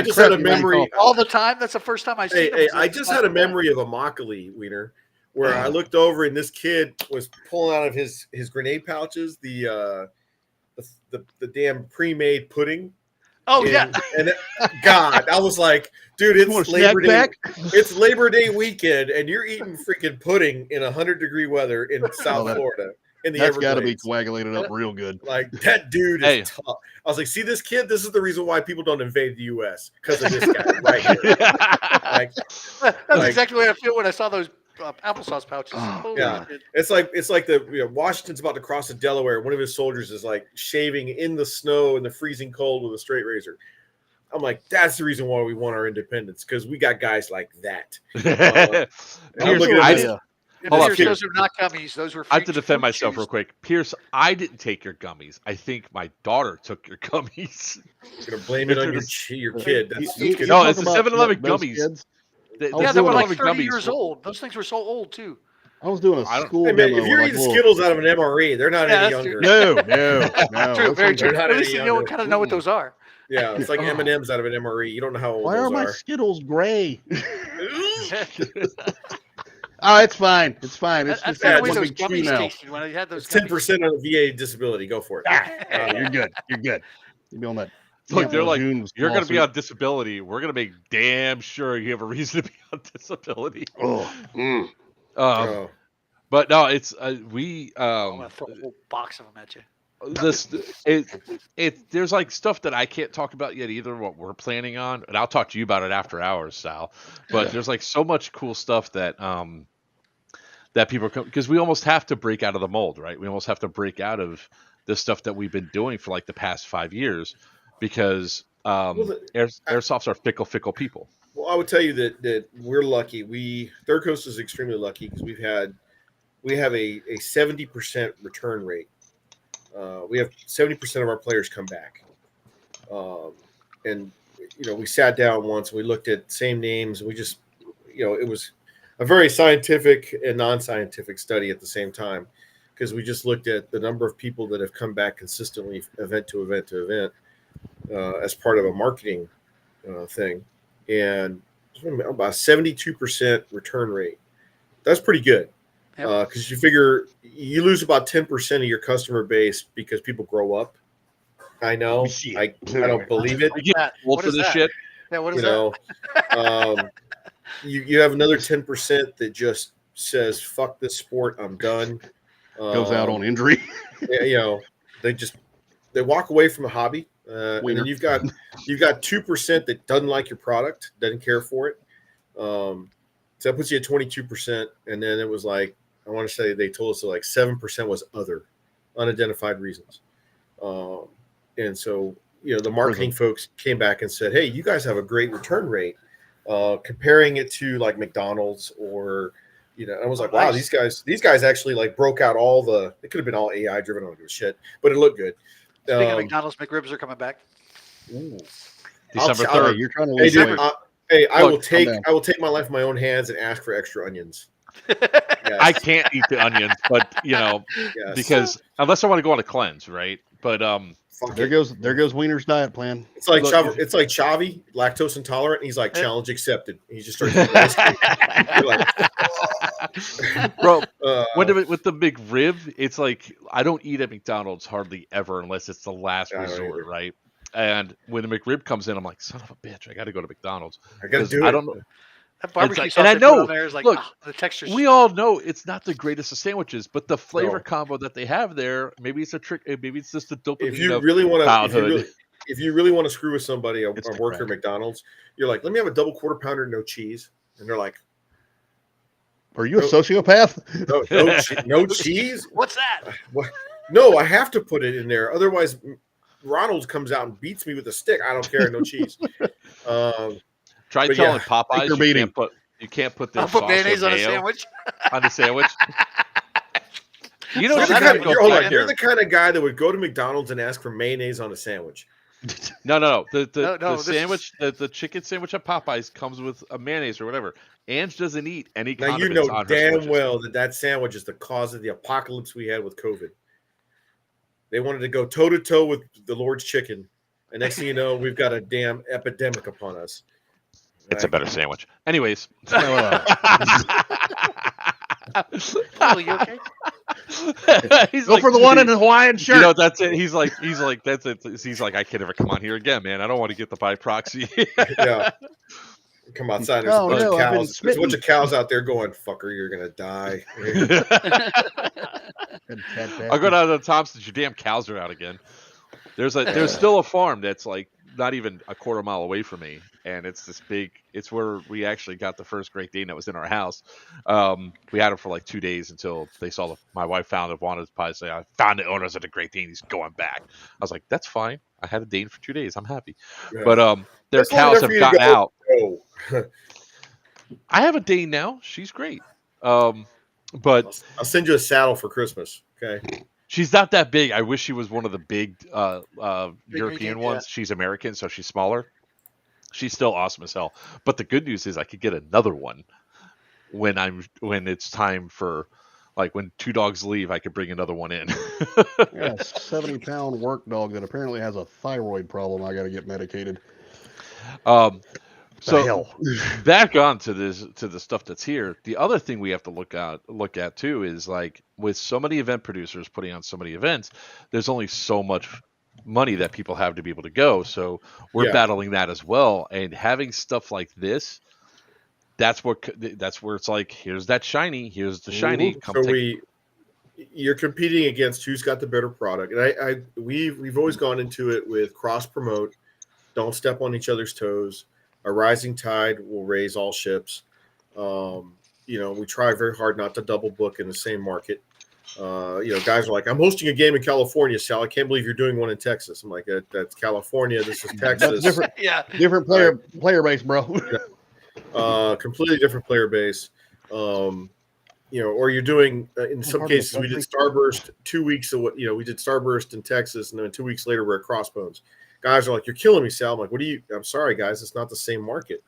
just had a memory all the time. That's the first time I see. I just had a memory of a Immokalee wiener where I looked over and this kid was pulling out of his grenade pouches the damn pre-made pudding. Oh yeah. And God, I was like, dude, it's Labor Day. It's Labor Day weekend, and you're eating freaking pudding in 100-degree weather in South Florida. That's got to be coagulated up real good. Like that dude is tough. I was like, see this kid? This is the reason why people don't invade the U.S. because of this guy right here. That's exactly what I feel when I saw those applesauce pouches. Yeah, it's like the Washington's about to cross the Delaware. One of his soldiers is like shaving in the snow in the freezing cold with a straight razor. I'm like, that's the reason why we want our independence, because we got guys like that. I'm looking at this. Those are not gummies. Those were. I have to defend myself real quick, Pierce. I didn't take your gummies. I think my daughter took your gummies. You're gonna blame it on your kid. No, it's the 7-Eleven gummies. They were like 30 years old. Those things were so old too. I was doing a school demo. If you're eating Skittles out of an MRE, they're not any younger. No. True, very true. At least you kind of know what those are. Yeah, it's like M&Ms out of an MRE. You don't know how old Why those are my Skittles gray? Oh, it's fine. It's fine. It's just those gummies tasted when I had those. 10% on the VA disability. Go for it. You're good. You're good. You'll be on that. Look, they're like, you're going to be on disability. We're going to make damn sure you have a reason to be on disability. But no, it's we. I'm going to throw a whole box of them at you. There's like stuff that I can't talk about yet either, what we're planning on, and I'll talk to you about it after hours, Sal. But there's like so much cool stuff that that people come, because we almost have to break out of the mold, right? We almost have to break out of the stuff that we've been doing for like the past 5 years, because airsofts are fickle people. Well, I would tell you that we're lucky. Third Coast is extremely lucky because we have a 70% return rate. We have 70% of our players come back. And, we sat down once, we looked at same names. We just, it was a very scientific and non-scientific study at the same time, because we just looked at the number of people that have come back consistently event to event to event as part of a marketing thing. And about 72% return rate. That's pretty good. Because you figure you lose about 10% of your customer base because people grow up. I know. I don't believe it. What is that? Shit. Yeah, what is that? You have another 10% that just says, fuck this sport, I'm done. Goes out on injury. They walk away from a hobby. And then you've got 2% that doesn't like your product, doesn't care for it. So that puts you at 22%. And then it was like, I want to say they told us that like 7% was other unidentified reasons. And so, the marketing folks came back and said, hey, you guys have a great return rate. Comparing it to like McDonald's or, I was like, wow, these guys actually like broke out it could have been all AI driven, I don't give a shit, but it looked good. Speaking of McDonald's, McRibs are coming back. Ooh. December 3rd. You're trying to Hey, lose dude, weight. I will take my life in my own hands and ask for extra onions. Yes. I can't eat the onions, but Yes. because unless I want to go on a cleanse, right? But there goes Wiener's diet plan. It's like Chavi, lactose intolerant. And he's like, challenge accepted. He just starts eating ice cream. You're like, bro, with the McRib, it's like I don't eat at McDonald's hardly ever unless it's the last resort, right? And when the McRib comes in, I'm like, son of a bitch, I got to go to McDonald's. I got to do it. I don't know. That barbecue sauce and I they put know, on there is like, look, the texture. We all know it's not the greatest of sandwiches, but the flavor combo that they have there, maybe it's a trick. Maybe it's just the dopamine. If you really want to, if you really want to screw with somebody, a worker at McDonald's, you're like, let me have a double quarter pounder, no cheese, and they're like, are you a sociopath? No cheese? What's that? What? No, I have to put it in there. Otherwise, Ronald comes out and beats me with a stick. I don't care. No cheese. Try telling Popeyes you can't put their sauce mayonnaise or on a mayo sandwich. On a sandwich. You're the kind of guy that would go to McDonald's and ask for mayonnaise on a sandwich. No. The sandwich, the chicken sandwich at Popeyes comes with a mayonnaise or whatever. Ange doesn't eat any condiments. Now you know damn well that sandwich is the cause of the apocalypse we had with COVID. They wanted to go toe to toe with the Lord's chicken, and next thing you know, we've got a damn epidemic upon us. It's a better sandwich. Anyways. Oh, you okay? He's Go for the one in the Hawaiian shirt. You know, that's it. He's like, that's it. He's like, I can't ever come on here again, man. I don't want to get the by proxy. Yeah. Come outside. There's a bunch of cows. There's a bunch of cows out there going, fucker, you're gonna die. I'll go down to Thompson's. Your damn cows are out again. There's still a farm that's like not even a quarter mile away from me, and it's this big. It's where we actually got the first Great Dane that was in our house. We had him for like 2 days until they saw my wife found it. Wanted to probably say, I found the owners of the Great Dane. He's going back. I was like, that's fine. I had a Dane for 2 days. I'm happy. Yeah. But their cows have gotten out. I have a Dane now. She's great. But I'll send you a saddle for Christmas. Okay. She's not that big. I wish she was one of the big European ones. She's American, so she's smaller. She's still awesome as hell. But the good news is I could get another one when it's time for, like, when 2 dogs leave, I could bring another one in. Yeah, 70-pound work dog that apparently has a thyroid problem. I got to get medicated. So back on to the stuff that's here. The other thing we have to look at too is, like, with so many event producers putting on so many events, there's only so much money that people have to be able to go. So we're battling that as well. And having stuff like this, that's where it's like, here's that shiny, here's the shiny. You're competing against who's got the better product. And we've always gone into it with cross promote, don't step on each other's toes. A rising tide will raise all ships. We try very hard not to double book in the same market. Guys are like, I'm hosting a game in California, Sal. I can't believe you're doing one in Texas. I'm like, that's California. This is Texas. Different player base, bro. Completely different player base. Or you're doing, in some cases, we did Starburst 2 weeks of what, we did Starburst in Texas, and then 2 weeks later, we're at Crossbones. Guys are like, you're killing me, Sal. I'm like, I'm sorry, guys. It's not the same market.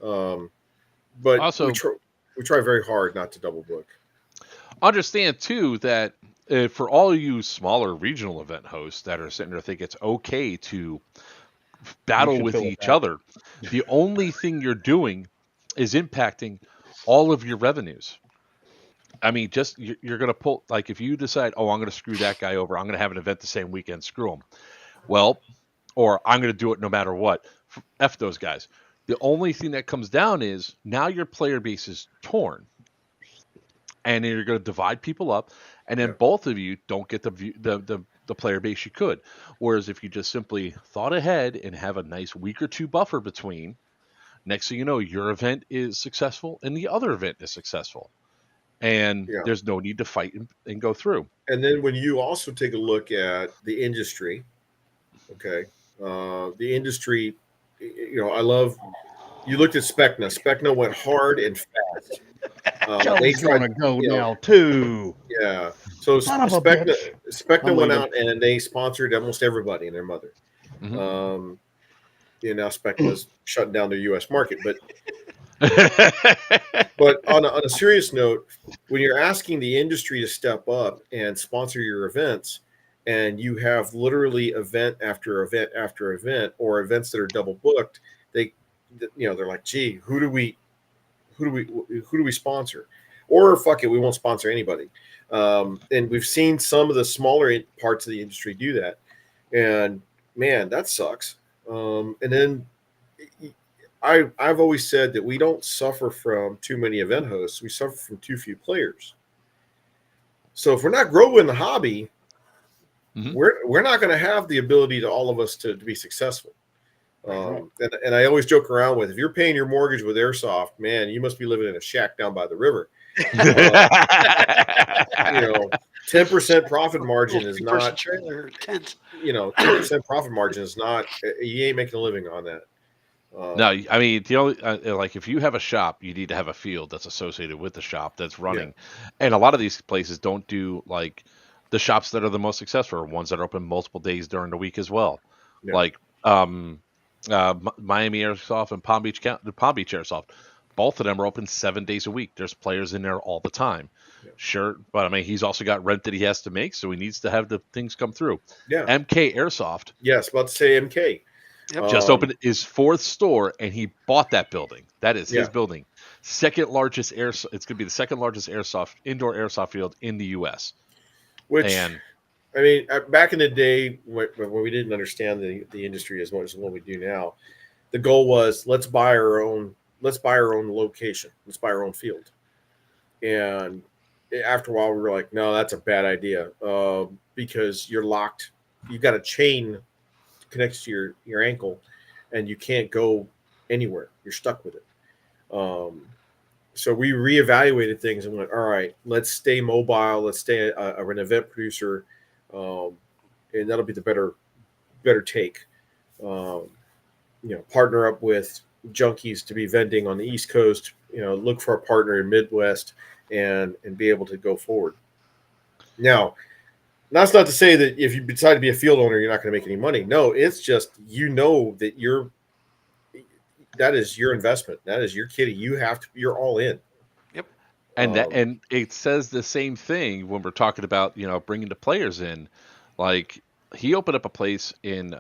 But also, we try very hard not to double book. Understand, too, that for all you smaller regional event hosts that are sitting there thinking it's okay to battle with each other, the only thing you're doing is impacting all of your revenues. I mean, just you're going to pull, like, if you decide, I'm going to screw that guy over, I'm going to have an event the same weekend, screw him. Well, or I'm going to do it no matter what. F those guys. The only thing that comes down is now your player base is torn. And then you're going to divide people up. And then both of you don't get the player base you could. Whereas if you just simply thought ahead and have a nice week or two buffer between, next thing you know, your event is successful and the other event is successful. And there's no need to fight and go through. And then when you also take a look at the industry, okay, the industry, I love, you looked at Specna. Specna went hard and fast. Joe's gonna go now too. Yeah. So Specna went out and they sponsored almost everybody and their mother. Mm-hmm. Now Specna's shutting down their U.S. market, but on a serious note, when you're asking the industry to step up and sponsor your events, and you have literally event after event after event, or events that are double booked, they're like, gee, who do we sponsor? Or fuck it, we won't sponsor anybody. And we've seen some of the smaller parts of the industry do that, and man, that sucks. And then I've always said that we don't suffer from too many event hosts. We suffer from too few players. So if we're not growing the hobby, we're not going to have the ability to all of us to be successful. And I always joke around with, if you're paying your mortgage with airsoft, man, you must be living in a shack down by the river. 10% profit margin is not trailer tent. 10% profit margin is not, you ain't making a living on that. No, I mean, the only like, if you have a shop, you need to have a field that's associated with the shop that's running. And a lot of these places don't do, like, the shops that are the most successful are ones that are open multiple days during the week as well. Like Miami Airsoft and Palm Beach Airsoft, both of them are open 7 days a week. There's players in there all the time. Sure, but I mean, he's also got rent that he has to make, so he needs to have the things come through. MK Airsoft, about to say MK. Just opened his 4th store, and he bought that building. That is his building. Second largest it's going to be the second largest indoor airsoft field in the U.S. I mean, back in the day when we didn't understand the industry as much as what we do now, the goal was, let's buy our own location, let's buy our own field. And after a while, we were like, no, that's a bad idea, because you're locked. You've got a chain connects to your ankle, and you can't go anywhere. You're stuck with it. So we reevaluated things and went, all right, let's stay mobile. Let's stay an event producer, and that'll be the better take. Partner up with junkies to be vending on the East Coast. Look for a partner in Midwest, and be able to go forward. Now, that's not to say that if you decide to be a field owner, you're not going to make any money. No, it's just, that that is your investment. That is your kitty. You're all in. Yep. And it says the same thing when we're talking about, bringing the players in. Like, he opened up a place in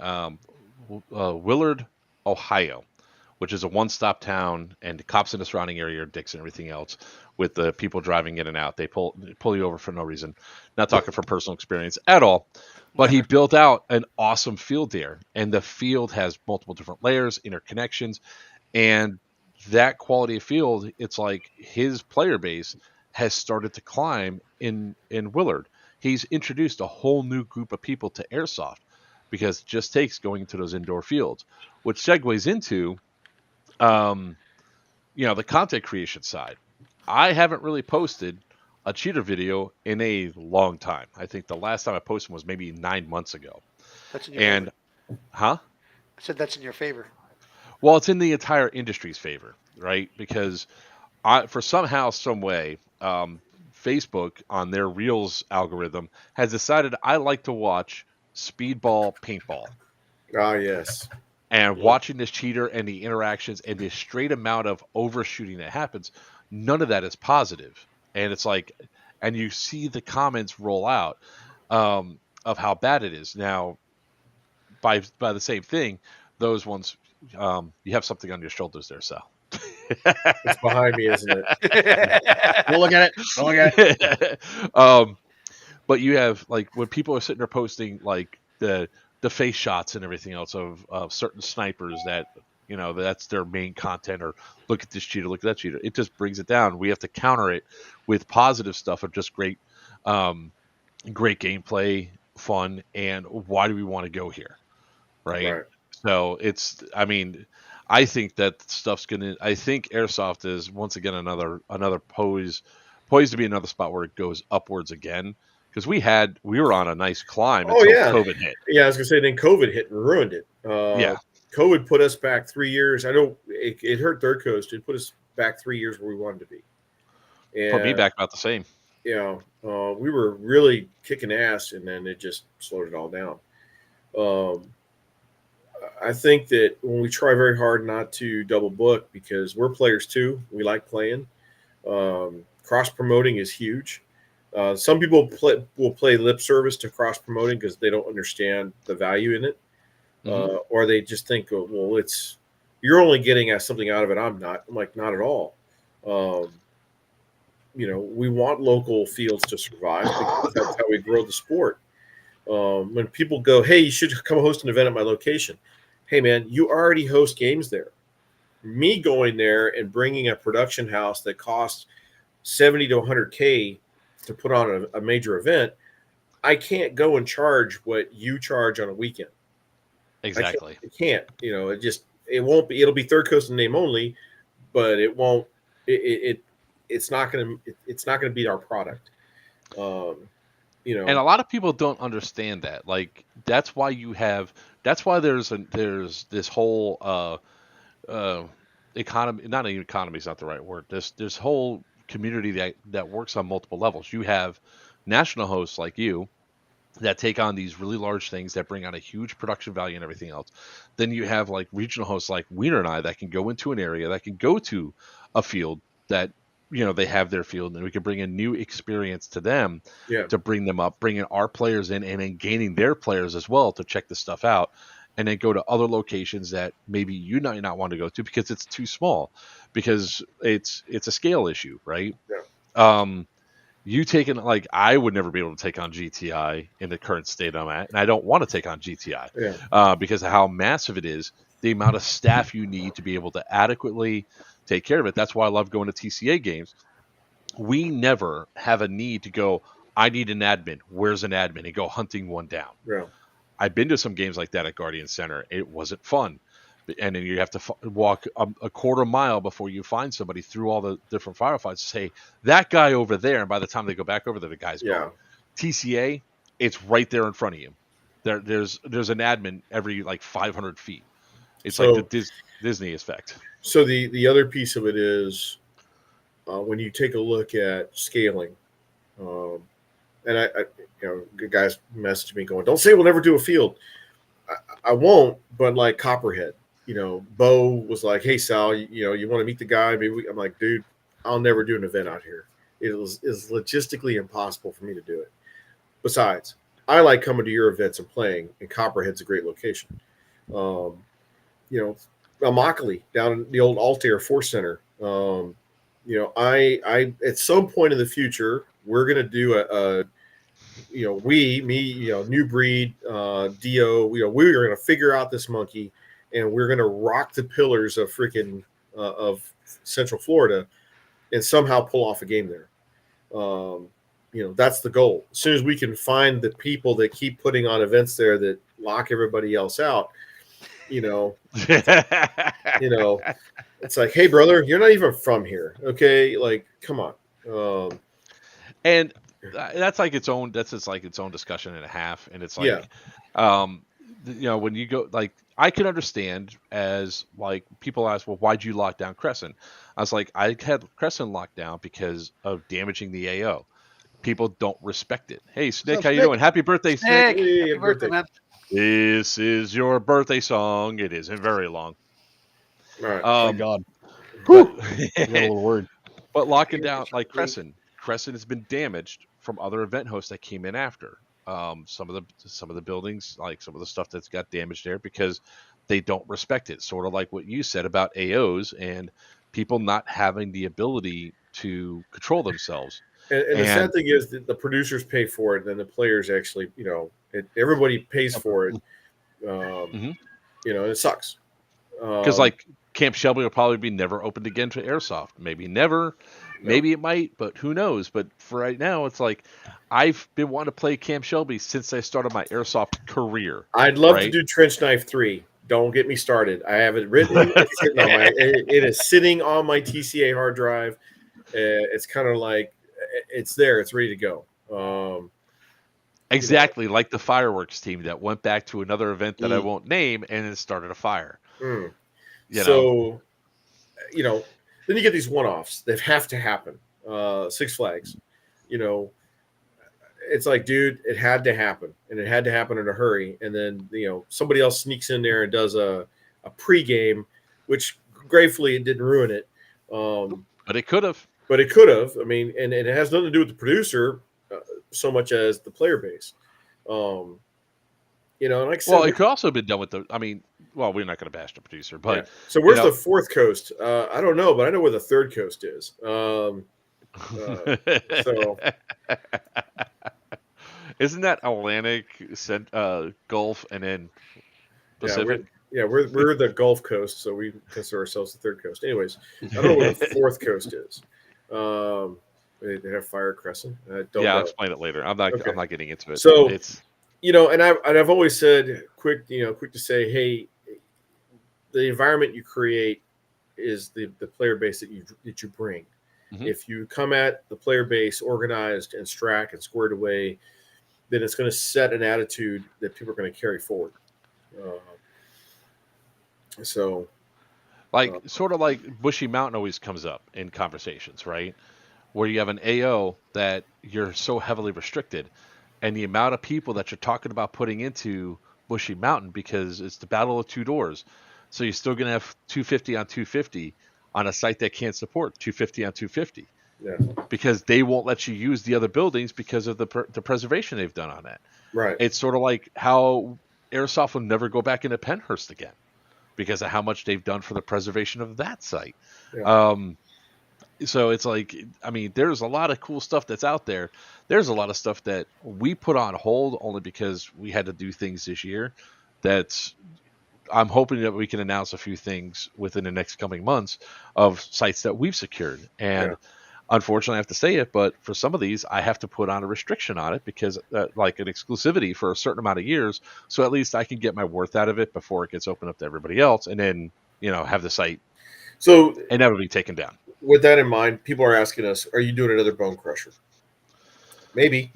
Willard, Ohio, which is a one-stop town, and the cops in the surrounding area are dicks and everything else, with the people driving in and out. They pull you over for no reason. Not talking from personal experience at all, but he built out an awesome field there, and the field has multiple different layers, interconnections, and that quality of field, it's like his player base has started to climb in Willard. He's introduced a whole new group of people to airsoft because it just takes going into those indoor fields, which segues into the content creation side. I haven't really posted a cheater video in a long time. I think the last time I posted was maybe 9 months ago. That's in your favor. I said that's in your favor. Well, it's in the entire industry's favor, right? Because for somehow, some way, Facebook on their Reels algorithm has decided I like to watch speedball paintball. Ah, yes. And watching this cheater and the interactions and the straight amount of overshooting that happens, none of that is positive. And it's like, and you see the comments roll out of how bad it is. Now, by the same thing, those ones, you have something on your shoulders there, Sal. It's behind me, isn't it? Don't look at it. But you have, like, when people are sitting there posting, like, the face shots and everything else of certain snipers that, that's their main content, or look at this cheater, look at that cheater. It just brings it down. We have to counter it with positive stuff of just great gameplay, fun, and why do we want to go here, right? So I think that stuff's I think airsoft is once again another poised to be another spot where it goes upwards again. Because we were on a nice climb until COVID hit. Yeah, I was gonna say, then COVID hit and ruined it. COVID put us back 3 years. I know it hurt Third Coast. It put us back 3 years where we wanted to be. And put me back about the same. We were really kicking ass, and then it just slowed it all down. I think that when we try very hard not to double book, because we're players too, we like playing. Cross promoting is huge. Some people will play lip service to cross promoting because they don't understand the value in it, or they just think, oh, well, you're only getting something out of it. I'm not. I'm like, not at all. We want local fields to survive because that's how we grow the sport. When people go, hey, you should come host an event at my location. Hey, man, you already host games there. Me going there and bringing a production house that costs $70 to $100K to put on a major event, I can't go and charge what you charge on a weekend. Exactly. I can't. It won't be. It'll be Third Coast in name only, but it won't. It's not going to beat our product. And a lot of people don't understand that. Like, that's why there's this whole economy, not even economy is not the right word. This whole community that works on multiple levels. You have national hosts like you that take on these really large things that bring on a huge production value and everything else. Then you have like regional hosts like Wiener and I that can go into an area, that can go to a field that, they have their field, and we can bring a new experience to them to bring them up, bringing our players in and then gaining their players as well to check this stuff out, and then go to other locations that maybe you might not want to go to because it's too small, because it's a scale issue, right? Yeah. You taking, like, I would never be able to take on GTI in the current state I'm at, and I don't want to take on GTI because of how massive it is, the amount of staff you need to be able to adequately take care of it. That's why I love going to TCA games. We never have a need to go, I need an admin. Where's an admin? And go hunting one down. Yeah. I've been to some games like that at Guardian Center. It wasn't fun. And then you have to walk a quarter mile before you find somebody through all the different firefights to say, that guy over there. And by the time they go back over there, the guy's gone. TCA, it's right there in front of you. There's an admin every like 500 feet. It's like the Disney effect. So the other piece of it is when you take a look at scaling, and I guys message me going, don't say we'll never do a field. I won't, but like Copperhead, Bo was like, hey Sal, you want to meet the guy? Maybe I'm like, dude, I'll never do an event out here. It is logistically impossible for me to do it. Besides, I like coming to your events and playing, and Copperhead's a great location. Immokalee down in the old Altair Force Center. I at some point in the future, we're going to do New Breed, Dio, we are going to figure out this monkey, and we're going to rock the pillars of freaking of Central Florida and somehow pull off a game there. That's the goal. As soon as we can find the people that keep putting on events there that lock everybody else out, it's like, hey brother, you're not even from here. Okay. Like, come on. And that's its own discussion and a half. And it's like, when you go, like, I can understand as like people ask, well, why'd you lock down Crescent? I was like, I had Crescent locked down because of damaging the AO. People don't respect it. Hey, Snick, how you doing? Happy birthday, Snick. Hey, happy birthday, man. This is your birthday song. It isn't very long. All right. Thank God. But, a little word. But locking down like Crescent has been damaged from other event hosts that came in after. Some of the buildings, like some of the stuff that's got damaged there because they don't respect it. Sort of like what you said about AOs and people not having the ability to control themselves. And the sad thing is that the producers pay for it, and then the players actually, everybody pays for it. It sucks. Because like Camp Shelby will probably be never opened again to airsoft. Maybe never. Maybe it might, but who knows? But for right now, it's like I've been wanting to play Camp Shelby since I started my airsoft career. I'd love to do Trench Knife 3. Don't get me started. I have it written. It is sitting on my TCA hard drive. It's kind of like it's there. It's ready to go. Exactly like the fireworks team that went back to another event that I won't name and then started a fire. Then you get these one-offs that have to happen. Six Flags. You know, it's like, dude, it had to happen, and it had to happen in a hurry. And then, you know, somebody else sneaks in there and does a pregame, which gratefully it didn't ruin it. But it could have. But it could have. I mean, and it has nothing to do with the producer so much as the player base. You know, and like I said, well, it could also have been done with the. I mean, well, we're not going to bash the producer, but yeah. So where's the Fourth Coast? I don't know, but I know where the Third Coast is. So isn't that Atlantic, Gulf, and then Pacific? We're the Gulf Coast, so we consider ourselves the Third Coast. Anyways, I don't know where the Fourth Coast is. They have Fire Crescent. I'll explain it later. I'm not getting into it. So it's, you know, and I've always said, quick to say, hey, the environment you create is the player base that you bring. Mm-hmm. If you come at the player base organized and and squared away, then it's going to set an attitude that people are going to carry forward. Sort of like Bushy Mountain always comes up in conversations, right? Where you have an AO that you're so heavily restricted, and the amount of people that you're talking about putting into Bushy Mountain, because it's the battle of two doors. So you're still going to have 250 on 250 on a site that can't support 250 on 250. Yeah. Because they won't let you use the other buildings because of the preservation they've done on that. Right. It's sort of like how Airsoft will never go back into Penhurst again because of how much they've done for the preservation of that site. Yeah. So it's like, I mean, there's a lot of cool stuff that's out there. There's a lot of stuff that we put on hold only because we had to do things this year. I'm hoping that we can announce a few things within the next coming months of sites that we've secured. And unfortunately, I have to say it, but for some of these, I have to put on a restriction on it because like an exclusivity for a certain amount of years. So at least I can get my worth out of it before it gets opened up to everybody else. And then, have the site inevitably taken down. With that in mind, people are asking us, are you doing another Bone Crusher? Maybe.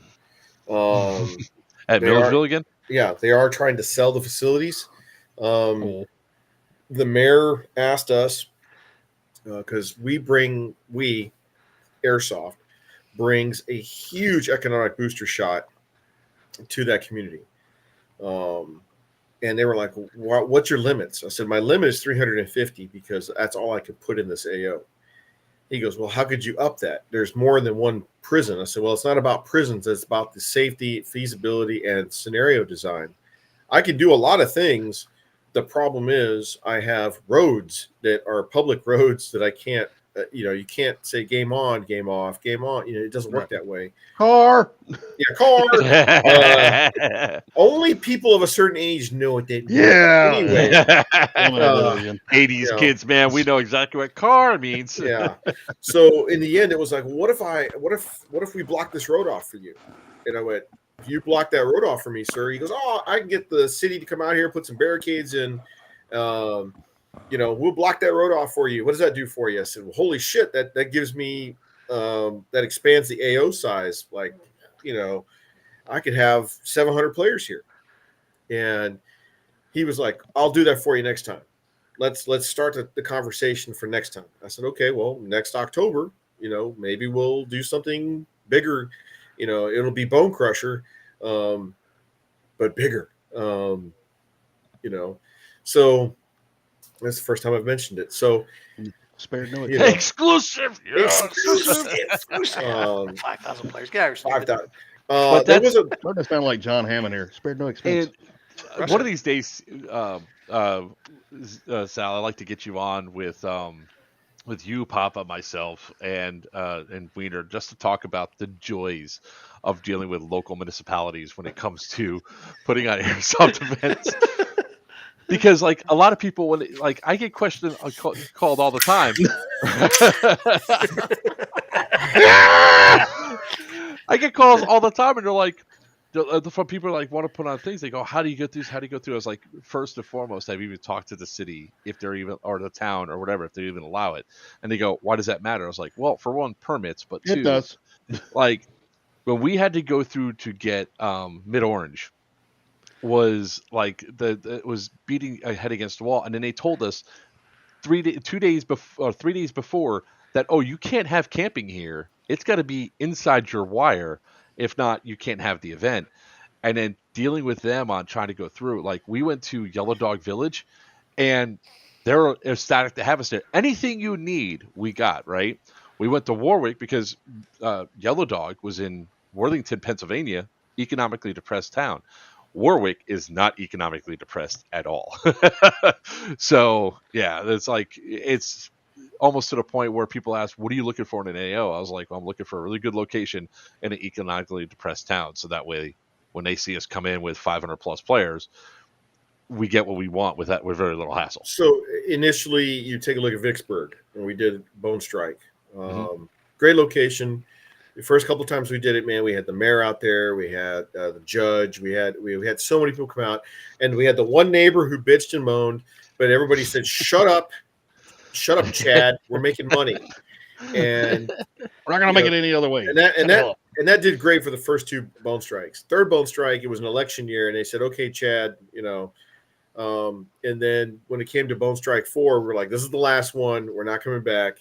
At Millersville again? Yeah, they are trying to sell the facilities. The mayor asked us, because Airsoft brings a huge economic booster shot to that community. And they were like, what's your limits? I said, my limit is 350 because that's all I could put in this AO. He goes, well, how could you up that? There's more than one prison. I said, well, it's not about prisons. It's about the safety, feasibility, and scenario design. I can do a lot of things. The problem is I have roads that are public roads that I can't, you can't say game on, game off, game on. It doesn't work that way. Car. Yeah, car. Only people of a certain age know what that means. Yeah. Anyway, 80s kids, man, we know exactly what car means. Yeah. So in the end, it was like, what if we block this road off for you? And I went, if you block that road off for me, sir. He goes, oh, I can get the city to come out here, put some barricades in. We'll block that road off for you. What does that do for you? I said, well, holy shit, that gives me that expands the AO size. Like, I could have 700 players here. And he was like, I'll do that for you next time. Let's start the conversation for next time. I said, okay, well, next October, maybe we'll do something bigger. It'll be Bone Crusher, but bigger. So that's the first time I've mentioned it. So spared no exclusive. Exclusive. 5,000 players. Get out 5,000. That was starting to sound like John Hammond here. Spared no expense. One of these days, Sal, I'd like to get you on with you, Papa, myself, and Wiener, just to talk about the joys of dealing with local municipalities when it comes to putting on airsoft events. Because, like, a lot of people, when I get questioned, called all the time. I get calls all the time, and they're like, from people want to put on things. They go, "How do you get through? How do you go through?" I was like, first and foremost, I've even talked to the city if they're even, or the town or whatever, if they even allow it. And they go, "Why does that matter?" I was like, "Well, for one, permits, but two, it does." Like when we had to go through to get Mid Orange, was like it was beating a head against the wall, and then they told us 3 days before that, oh, you can't have camping here it's got to be inside your wire. If not, you can't have the event. And then dealing with them on trying to go through, like we went to Yellow Dog Village, and they're ecstatic to have us there. Anything you need, we got, right? We went to Warwick because Yellow Dog was in Worthington, Pennsylvania, economically depressed town. Warwick is not economically depressed at all. So yeah, it's almost to the point where people ask, "What are you looking for in an AO?" I was like, "Well, I'm looking for a really good location in an economically depressed town, so that way, when they see us come in with 500 plus players, we get what we want with very little hassle." So initially, you take a look at Vicksburg, and we did Bone Strike. Great location. The first couple of times we did it, man, we had the mayor out there, we had the judge, we had so many people come out, and we had the one neighbor who bitched and moaned, but everybody said, "Shut up, Chad, we're making money," and we're not going to make it any other way. And that did great for the first two Bone Strikes. Third Bone Strike, it was an election year, and they said, "Okay, Chad, and then when it came to Bone Strike 4, we're like, this is the last one. We're not coming back.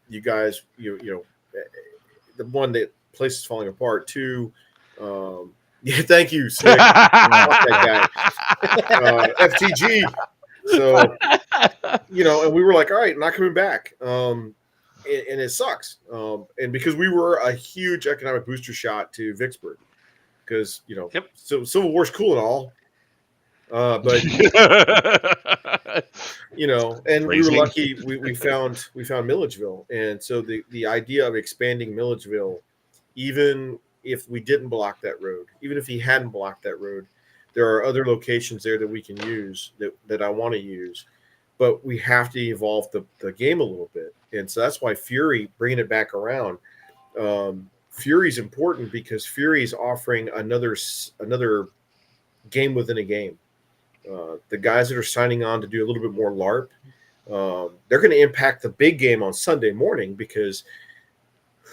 You guys, the one that place is falling apart. Two, yeah, thank you, Slick. That guy. FTG. So, and we were like, all right, not coming back. And it sucks. And because we were a huge economic booster shot to Vicksburg, because so Civil War's cool and all. But and we were lucky we found Milledgeville, and so the idea of expanding Milledgeville, even if we didn't block that road, even if he hadn't blocked that road, there are other locations there that we can use that I want to use, but we have to evolve the game a little bit, and so that's why Fury, bringing it back around, Fury's important because Fury's offering another game within a game. The guys that are signing on to do a little bit more LARP, they're going to impact the big game on Sunday morning, because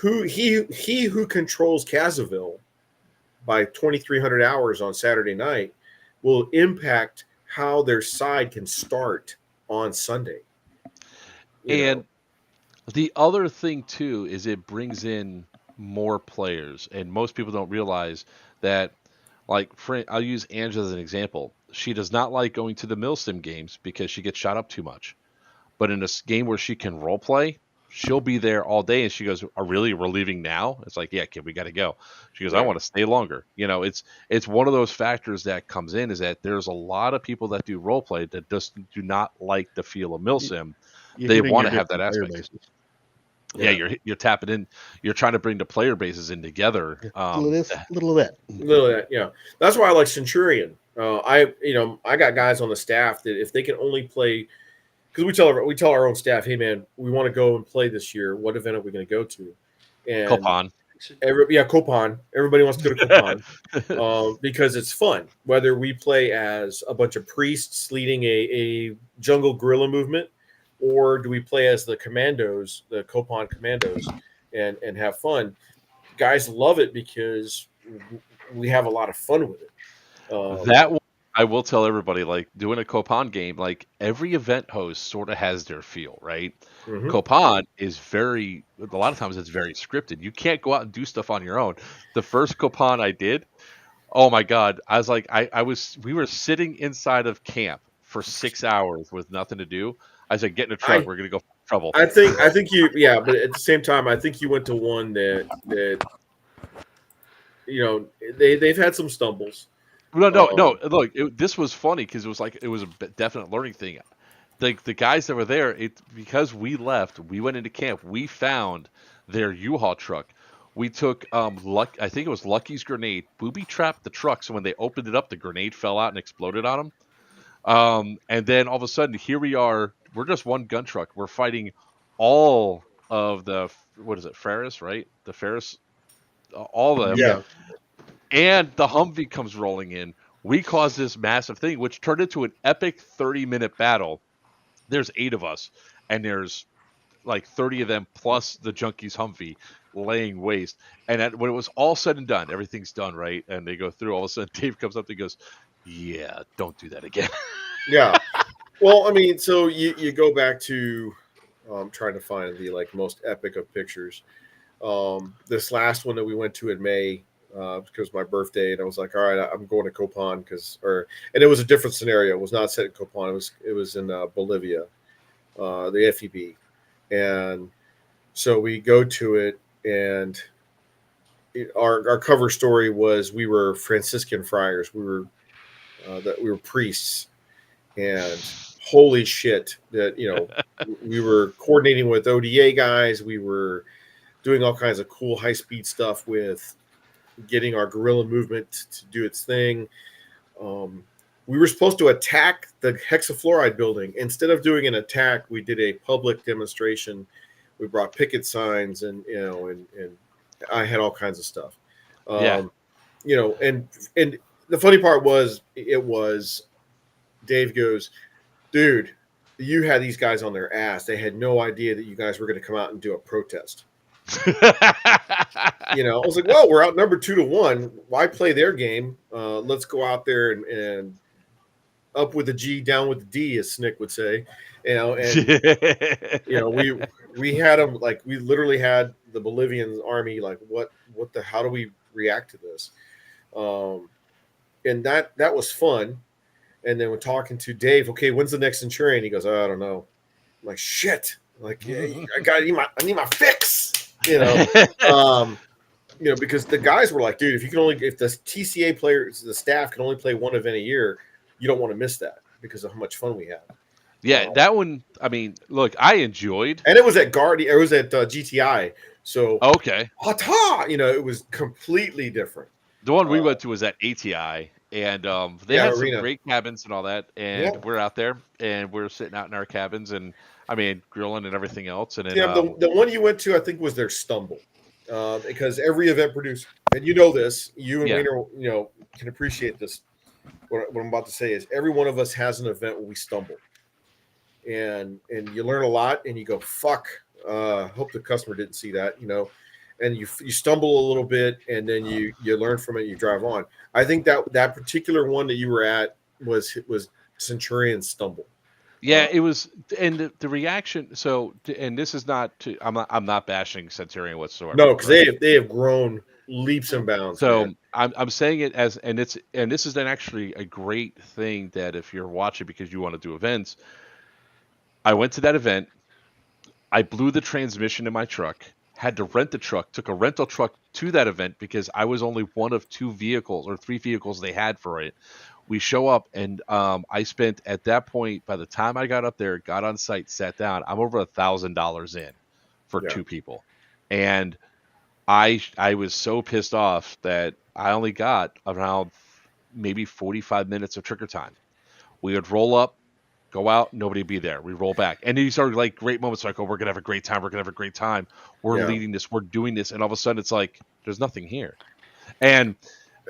he who controls Casaville by 2,300 hours on Saturday night will impact how their side can start on Sunday. And the other thing too is it brings in more players, and most people don't realize that. Like, I'll use Angela as an example. She does not like going to the Milsim games because she gets shot up too much. But in a game where she can role play, she'll be there all day. And she goes, "Oh, really? We're leaving now?" It's like, "Yeah, kid, we got to go." She goes, "I want to stay longer." It's one of those factors that comes in, is that there's a lot of people that do role play that just do not like the feel of Milsim. They want to have that aspect. Basis. Yeah, you're tapping in. You're trying to bring the player bases in together. A little of that. Yeah. That's why I like Centurion. I got guys on the staff that if they can only play, because we tell our own staff, "Hey man, we want to go and play this year. What event are we going to go to?" And Copan. Copan. Everybody wants to go to Copan because it's fun. Whether we play as a bunch of priests leading a jungle guerrilla movement, or do we play as the commandos, the Copan commandos, and have fun? Guys love it because we have a lot of fun with it. That one, I will tell everybody, like doing a Copan game, like every event host sort of has their feel, right? Mm-hmm. Copan is a lot of times it's very scripted. You can't go out and do stuff on your own. The first Copan I did, oh my God, I was like, we were sitting inside of camp for 6 hours with nothing to do. I said, "Get in a truck. We're going to go for trouble." I think you, but at the same time, I think you went to one that they've had some stumbles. No. Look, this was funny because it was a definite learning thing. The guys that were there, because we left, we went into camp. We found their U-Haul truck. We took I think it was Lucky's grenade, booby trapped the truck, so when they opened it up, the grenade fell out and exploded on them. And then all of a sudden, here we are. We're just one gun truck. We're fighting all of the, what is it, Ferris, right? The Ferris, all of them. Yeah. And the Humvee comes rolling in. We caused this massive thing, which turned into an epic 30-minute battle. There's 8 of us, and there's like 30 of them plus the Junkies Humvee laying waste. And when it was all said and done, everything's done, right? And they go through, all of a sudden Dave comes up and goes, "Yeah, don't do that again." Yeah. Well, I mean, so you go back to trying to find the most epic of pictures. This last one that we went to in May, because it was my birthday, and I was like, all right, I'm going to Copan and it was a different scenario. It was not set in Copan. It was in Bolivia, the FTB, and so we go to it, and our cover story was we were Franciscan friars. We were priests, and holy shit, that we were coordinating with ODA guys. We were doing all kinds of cool high speed stuff with getting our guerrilla movement to do its thing. We were supposed to attack the hexafluoride building. Instead of doing an attack, we did a public demonstration. We brought picket signs, and I had all kinds of stuff. And the funny part was, Dave goes, dude, you had these guys on their ass. They had no idea that you guys were going to come out and do a protest. I was like, well, we're outnumbered 2-1. Why play their game? Let's go out there and up with the G, down with the D, as Snick would say. We had them, like, we literally had the Bolivian army like, how do we react to this? And that was fun. And then we're talking to Dave. Okay, when's the next Centurion? He goes, I don't know. I'm like, shit. Like, I need my fix. Because the guys were like, dude, if the TCA players, the staff can only play one event a year, you don't want to miss that because of how much fun we had. Yeah, that one. I mean, look, I enjoyed, and it was at Guardian. It was at GTI. So okay, it was completely different. The one we went to was at ATI, and they had some great cabins and all that. And we're out there, and we're sitting out in our cabins, and I mean, grilling and everything else. And then, the one you went to, I think, was their Stumble, because every event producer, and this, you and Wiener, can appreciate this. What I'm about to say is, every one of us has an event where we stumble, and you learn a lot, and you go, fuck. Hope the customer didn't see that, and you stumble a little bit, and then you learn from it. You drive on. I think that particular one that you were at was Centurion Stumble. Yeah, it was, and the reaction. So, and this is not to. I'm not bashing Centurion whatsoever. No, because they have grown leaps and bounds. So man. I'm saying it as, and this is then actually a great thing that if you're watching because you want to do events. I went to that event. I blew the transmission in my truck. Had to rent the truck. Took a rental truck to that event because I was only one of 2 vehicles or 3 vehicles they had for it. We show up, and I spent, at that point, by the time I got up there, got on site, sat down, I'm over $1,000 in for 2 people. And I was so pissed off that I only got around maybe 45 minutes of trigger time. We would roll up, go out, nobody would be there. We roll back. And these are like great moments like, oh, we're going to have a great time. We're going to have a great time. We're leading this. We're doing this. And all of a sudden it's like, there's nothing here. And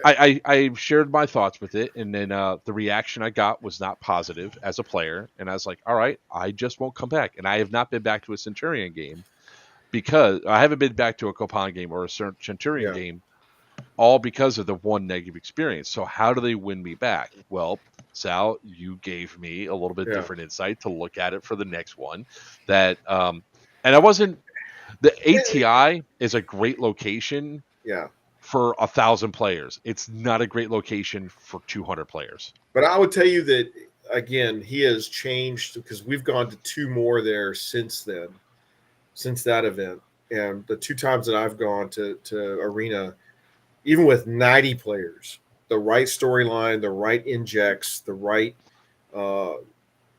I shared my thoughts with it, and then the reaction I got was not positive as a player, and I was like, all right, I just won't come back. And I have not been back to a Centurion game because I haven't been back to a Copan game or a Centurion game, all because of the one negative experience. So how do they win me back? Well, Sal, you gave me a little bit different insight to look at it for the next one. That and I wasn't. The ATI is a great location. Yeah. For 1,000 players. It's not a great location for 200 players. But I would tell you that, again, he has changed because we've gone to 2 more there since then, since that event. And the 2 times that I've gone to Arena, even with 90 players, the right storyline, the right injects, the right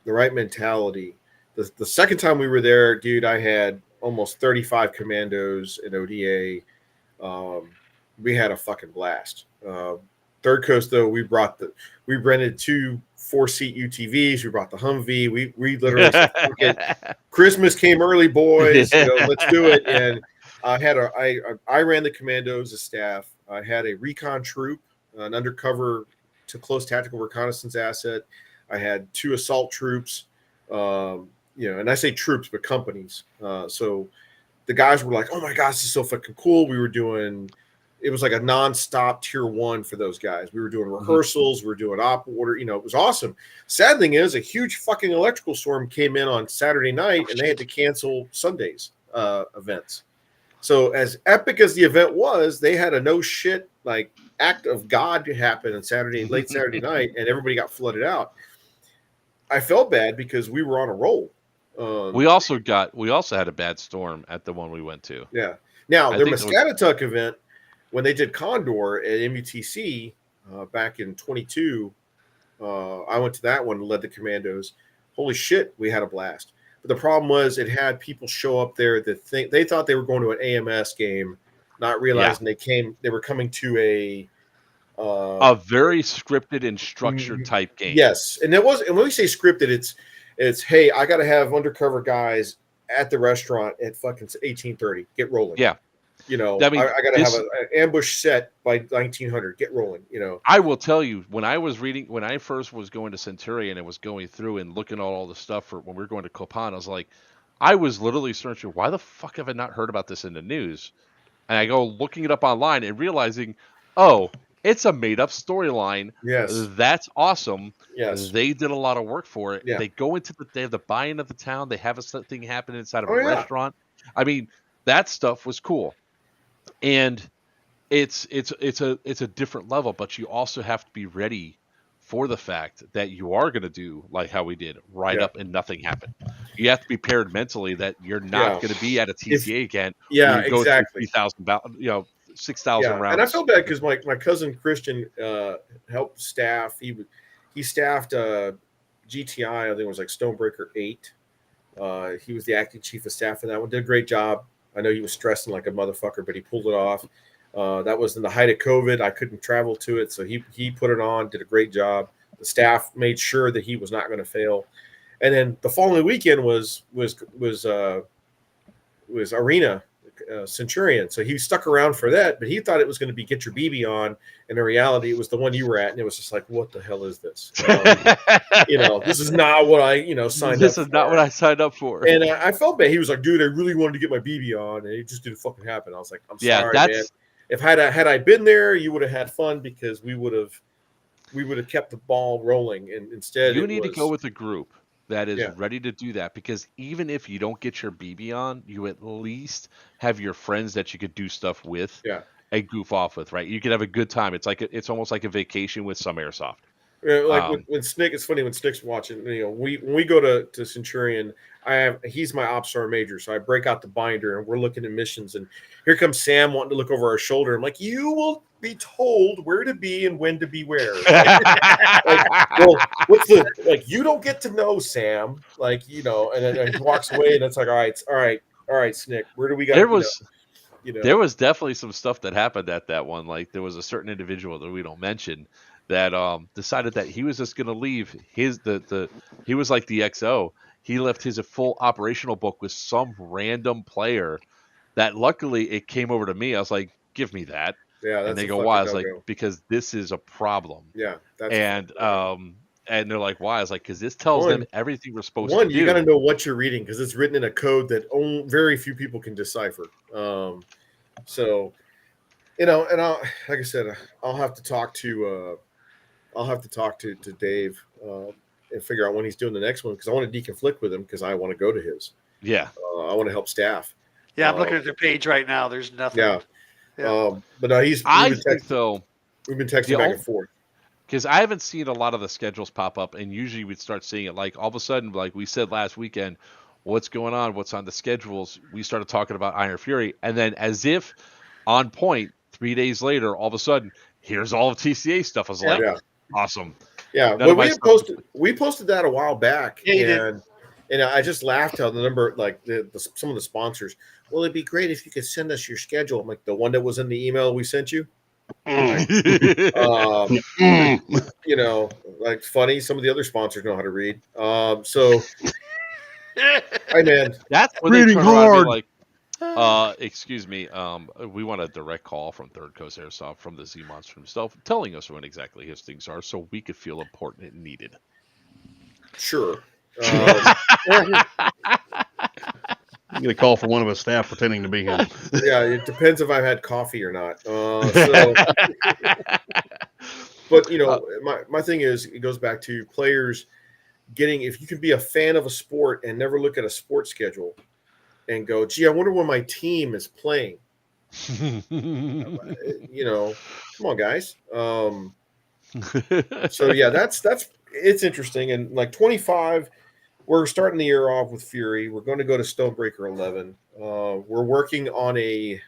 mentality. The second time we were there, dude, I had almost 35 commandos in ODA. We had a fucking blast. Third Coast, though, we rented 2 4-seat UTVs. We brought the Humvee. We literally said, Christmas came early, boys. Let's do it. And I ran the commandos as staff. I had a recon troop, an undercover to close tactical reconnaissance asset. I had 2 assault troops. And I say troops, but companies. So the guys were like, "Oh my gosh, this is so fucking cool." We were doing. It was like a nonstop tier 1 for those guys. We were doing rehearsals. We were doing op order. It was awesome. Sad thing is, a huge fucking electrical storm came in on Saturday night, and they had to cancel Sunday's events. So as epic as the event was, they had a no shit like act of God happen on late Saturday night, and everybody got flooded out. I felt bad because we were on a roll. We also had a bad storm at the one we went to. Yeah. Now their Muscatatuck event, when they did Condor at MUTC back in 22, I went to that one and led the commandos. Holy shit, we had a blast. But the problem was it had people show up there that they thought they were going to an AMS game, not realizing they were coming to a very scripted and structured type game. Yes, and when we say scripted, it's hey, I got to have undercover guys at the restaurant at fucking 18:30. Get rolling. Yeah. I got to have an ambush set by 1900. Get rolling. I will tell you, when I first was going to Centurion and was going through and looking at all the stuff for when we were going to Copan, I was like, I was literally searching, why the fuck have I not heard about this in the news? And I go looking it up online and realizing, oh, it's a made-up storyline. Yes. That's awesome. Yes. They did a lot of work for it. Yeah. They go they have the buy-in of the town. They have a thing happen inside of a restaurant. I mean, that stuff was cool. And it's a different level, but you also have to be ready for the fact that you are going to do like how we did, up and nothing happened. You have to be prepared mentally that you're not going to be at a TCA again. Yeah, exactly. 3,000, 6,000 rounds. And I feel bad because my cousin Christian helped staff. He staffed GTI. I think it was like Stonebreaker 8. He was the acting chief of staff for that one. Did a great job. I know he was stressing like a motherfucker, but he pulled it off. That was in the height of COVID. I couldn't travel to it, so he put it on, did a great job. The staff made sure that he was not going to fail. And then the following weekend was Arena Centurion. So he stuck around for that, but he thought it was going to be Get Your BB On, and in reality, it was the one you were at, and it was just like, what the hell is this? This is not what I signed up for. This is not what I signed up for. And I felt bad. He was like, dude, I really wanted to get my BB on, and it just didn't fucking happen. I was like, I'm sorry, man. If had I been there, you would have had fun because we would have kept the ball rolling, and instead you need to go with a group that is ready to do that, because even if you don't get your BB on, you at least have your friends that you could do stuff with and goof off with, right? You could have a good time. It's almost like a vacation with some airsoft. When Snick, it's funny when Snick's watching. When we go to Centurion, he's my ops sergeant major, so I break out the binder and we're looking at missions, and here comes Sam wanting to look over our shoulder. I'm like, you will be told where to be and when to be where. You don't get to know Sam, and then he walks away, and it's like, all right, Snick, where do we go? There was definitely some stuff that happened at that one. Like there was a certain individual that we don't mention that decided that he was just going to leave he was like the XO. He left his full operational book with some random player that luckily it came over to me. I was like, give me that. Yeah, that's and they go, why? I was like, because this is a problem. Yeah. And they're like, why? I was like, because this tells them everything we're supposed to do. You got to know what you're reading because it's written in a code that very few people can decipher. So, and like I said, I'll have to talk to Dave and figure out when he's doing the next one because I want to deconflict with him because I want to go to his. Yeah. I want to help staff. Yeah, I'm looking at their page right now. There's nothing. Yeah. But no, we've been texting back and forth. Because I haven't seen a lot of the schedules pop up, and usually we'd start seeing it like all of a sudden, like we said last weekend, what's going on, what's on the schedules. We started talking about Iron Fury, and then as if on point, 3 days later, all of a sudden, here's all of TCA stuff. I was like, awesome. Yeah, but we posted that a while back, and I just laughed how the number, like some of the sponsors. Well, it'd be great if you could send us your schedule. I'm like, the one that was in the email we sent you. Like funny. Some of the other sponsors know how to read. So, hey man, that's when they turn around and be like, excuse me, we want a direct call from Third Coast Airsoft from the ZMonster himself, telling us when exactly his things are, so we could feel important and needed. Sure. I'm going to call for one of his staff pretending to be him. Yeah, it depends if I've had coffee or not. But, my thing is, it goes back to players if you can be a fan of a sport and never look at a sports schedule, and go, gee, I wonder when my team is playing. You know, come on, guys. So yeah, that's it's interesting. And like 25, we're starting the year off with Fury. We're going to go to Stonebreaker 11. We're working on a.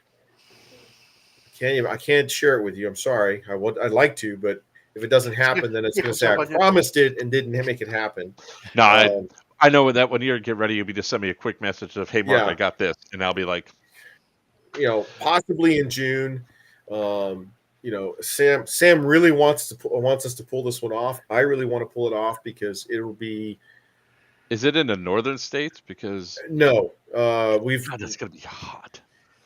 I can't share it with you. I'm sorry. I'd like to, but if it doesn't happen, then it's going to say I promised it and didn't make it happen. No, I know that when you get ready, you'll be just send me a quick message of, "Hey, Mark, Yeah. I got this," and I'll be like, possibly in June. Sam really wants us to pull this one off. I really want to pull it off because it'll be. Is it in the northern states? Because no, God, it's gonna be hot.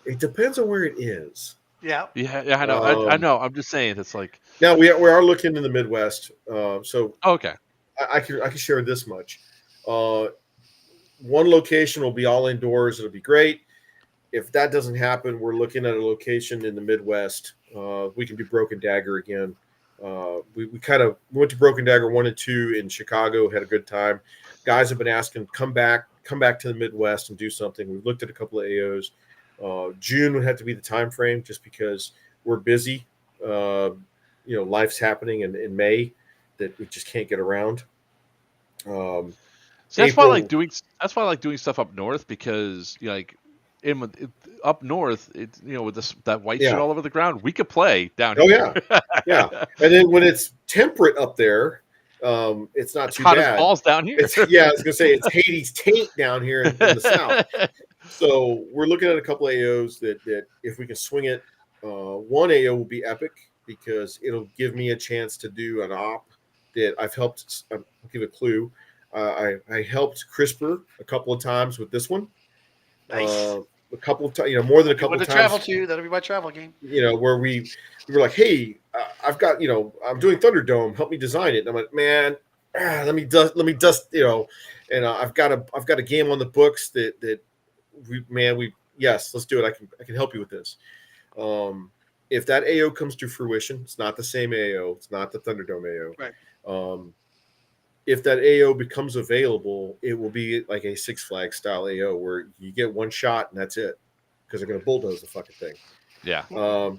It depends on where it is. Yeah. Yeah, I know. I know. I'm just saying, it's like now we are looking in the Midwest. So okay, I can share this much. One location will be all indoors. It'll be great. If that doesn't happen, we're looking at a location in the Midwest. We can do Broken Dagger again. We went to Broken Dagger 1 and 2 in Chicago, had a good time. Guys have been asking, come back to the Midwest and do something. We've looked at a couple of AOs. June would have to be the time frame just because we're busy. Life's happening in May that we just can't get around. So that's why I like doing stuff up north, because up north, it's with that white shit all over the ground, we could play down here. Yeah. And then when it's temperate up there, it's not too hot bad. As balls down here. I was gonna say it's Hades taint down here in the south. So we're looking at a couple of AOs that if we can swing it, one AO will be epic because it'll give me a chance to do an op that I've helped. I'll give a clue. I helped CRISPR a couple of times with this one. Nice. A couple of times, more than a couple of times. Travel to, that'll be my travel game. Where we were like, hey, I've got, I'm doing Thunderdome. Help me design it. And I'm like, man, let me dust, and I've got a game on the books that let's do it. I can help you with this. If that AO comes to fruition, it's not the same AO. It's not the Thunderdome AO. Right. If that AO becomes available, it will be like a Six Flags style AO where you get one shot and that's it, because they're going to bulldoze the fucking thing. Yeah. They're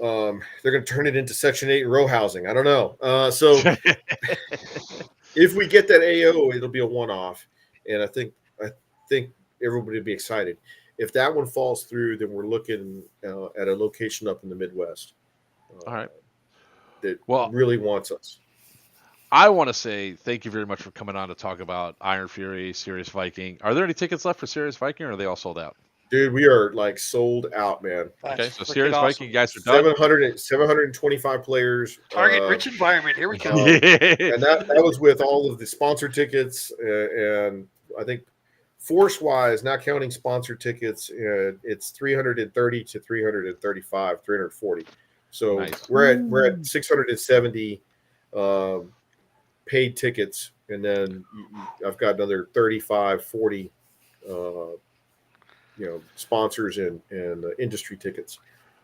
going to turn it into Section 8 row housing. I don't know. So if we get that AO, it'll be a one-off, and I think everybody will be excited. If that one falls through, then we're looking at a location up in the Midwest. All right. That really wants us. I want to say thank you very much for coming on to talk about Iron Fury, Serious Viking. Are there any tickets left for Serious Viking, or are they all sold out? Dude, we are sold out, man. Okay, so Serious Viking, you guys are done. 725 players. Target rich environment. Here we go. And that was with all of the sponsor tickets, and I think force-wise, not counting sponsor tickets, it's 330 to 335, 340. So nice. We're at 670 paid tickets, and then I've got another 35, 40 sponsors and industry tickets.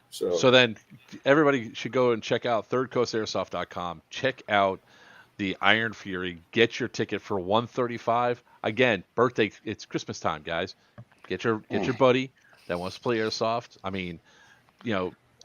So then everybody should go and check out thirdcoastairsoft.com. Check out the Iron Fury. Get your ticket for $135. Again, birthday, it's Christmas time, guys. Get your buddy that wants to play airsoft. I mean,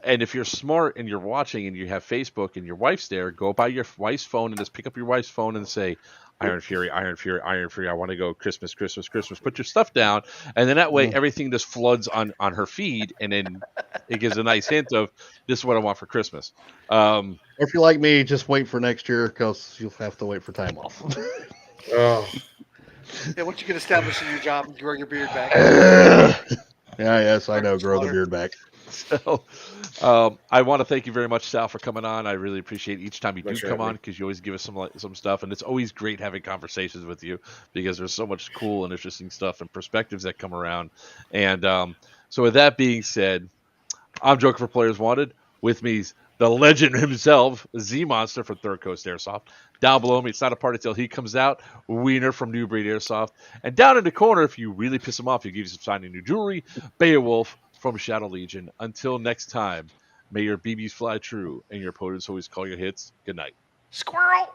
and if you're smart and you're watching and you have Facebook and your wife's there, go by your wife's phone and just pick up your wife's phone and say, Iron Fury, Iron Fury, Iron Fury, I want to go Christmas, Christmas, Christmas. Put your stuff down, and then that way everything just floods on her feed, and then it gives a nice hint of this is what I want for Christmas. Or if you're like me, just wait for next year, because you'll have to wait for time off. Yeah, once you get established in your job and grow your beard back. Yes, I know. Grow the beard back. So, I want to thank you very much, Sal, for coming on. I really appreciate each time you do come on, because you always give us some stuff, and it's always great having conversations with you, because there's so much cool and interesting stuff and perspectives that come around. And so with that being said, I'm Joker for Players Wanted. With me's the legend himself, ZMonster from Third Coast Airsoft. Down below me, it's not a party till he comes out, Wiener from New Breed Airsoft. And down in the corner, if you really piss him off, he'll give you some signing new jewelry, Beowulf from Shadow Legion. Until next time, may your BBs fly true and your opponents always call your hits. Good night. Squirrel!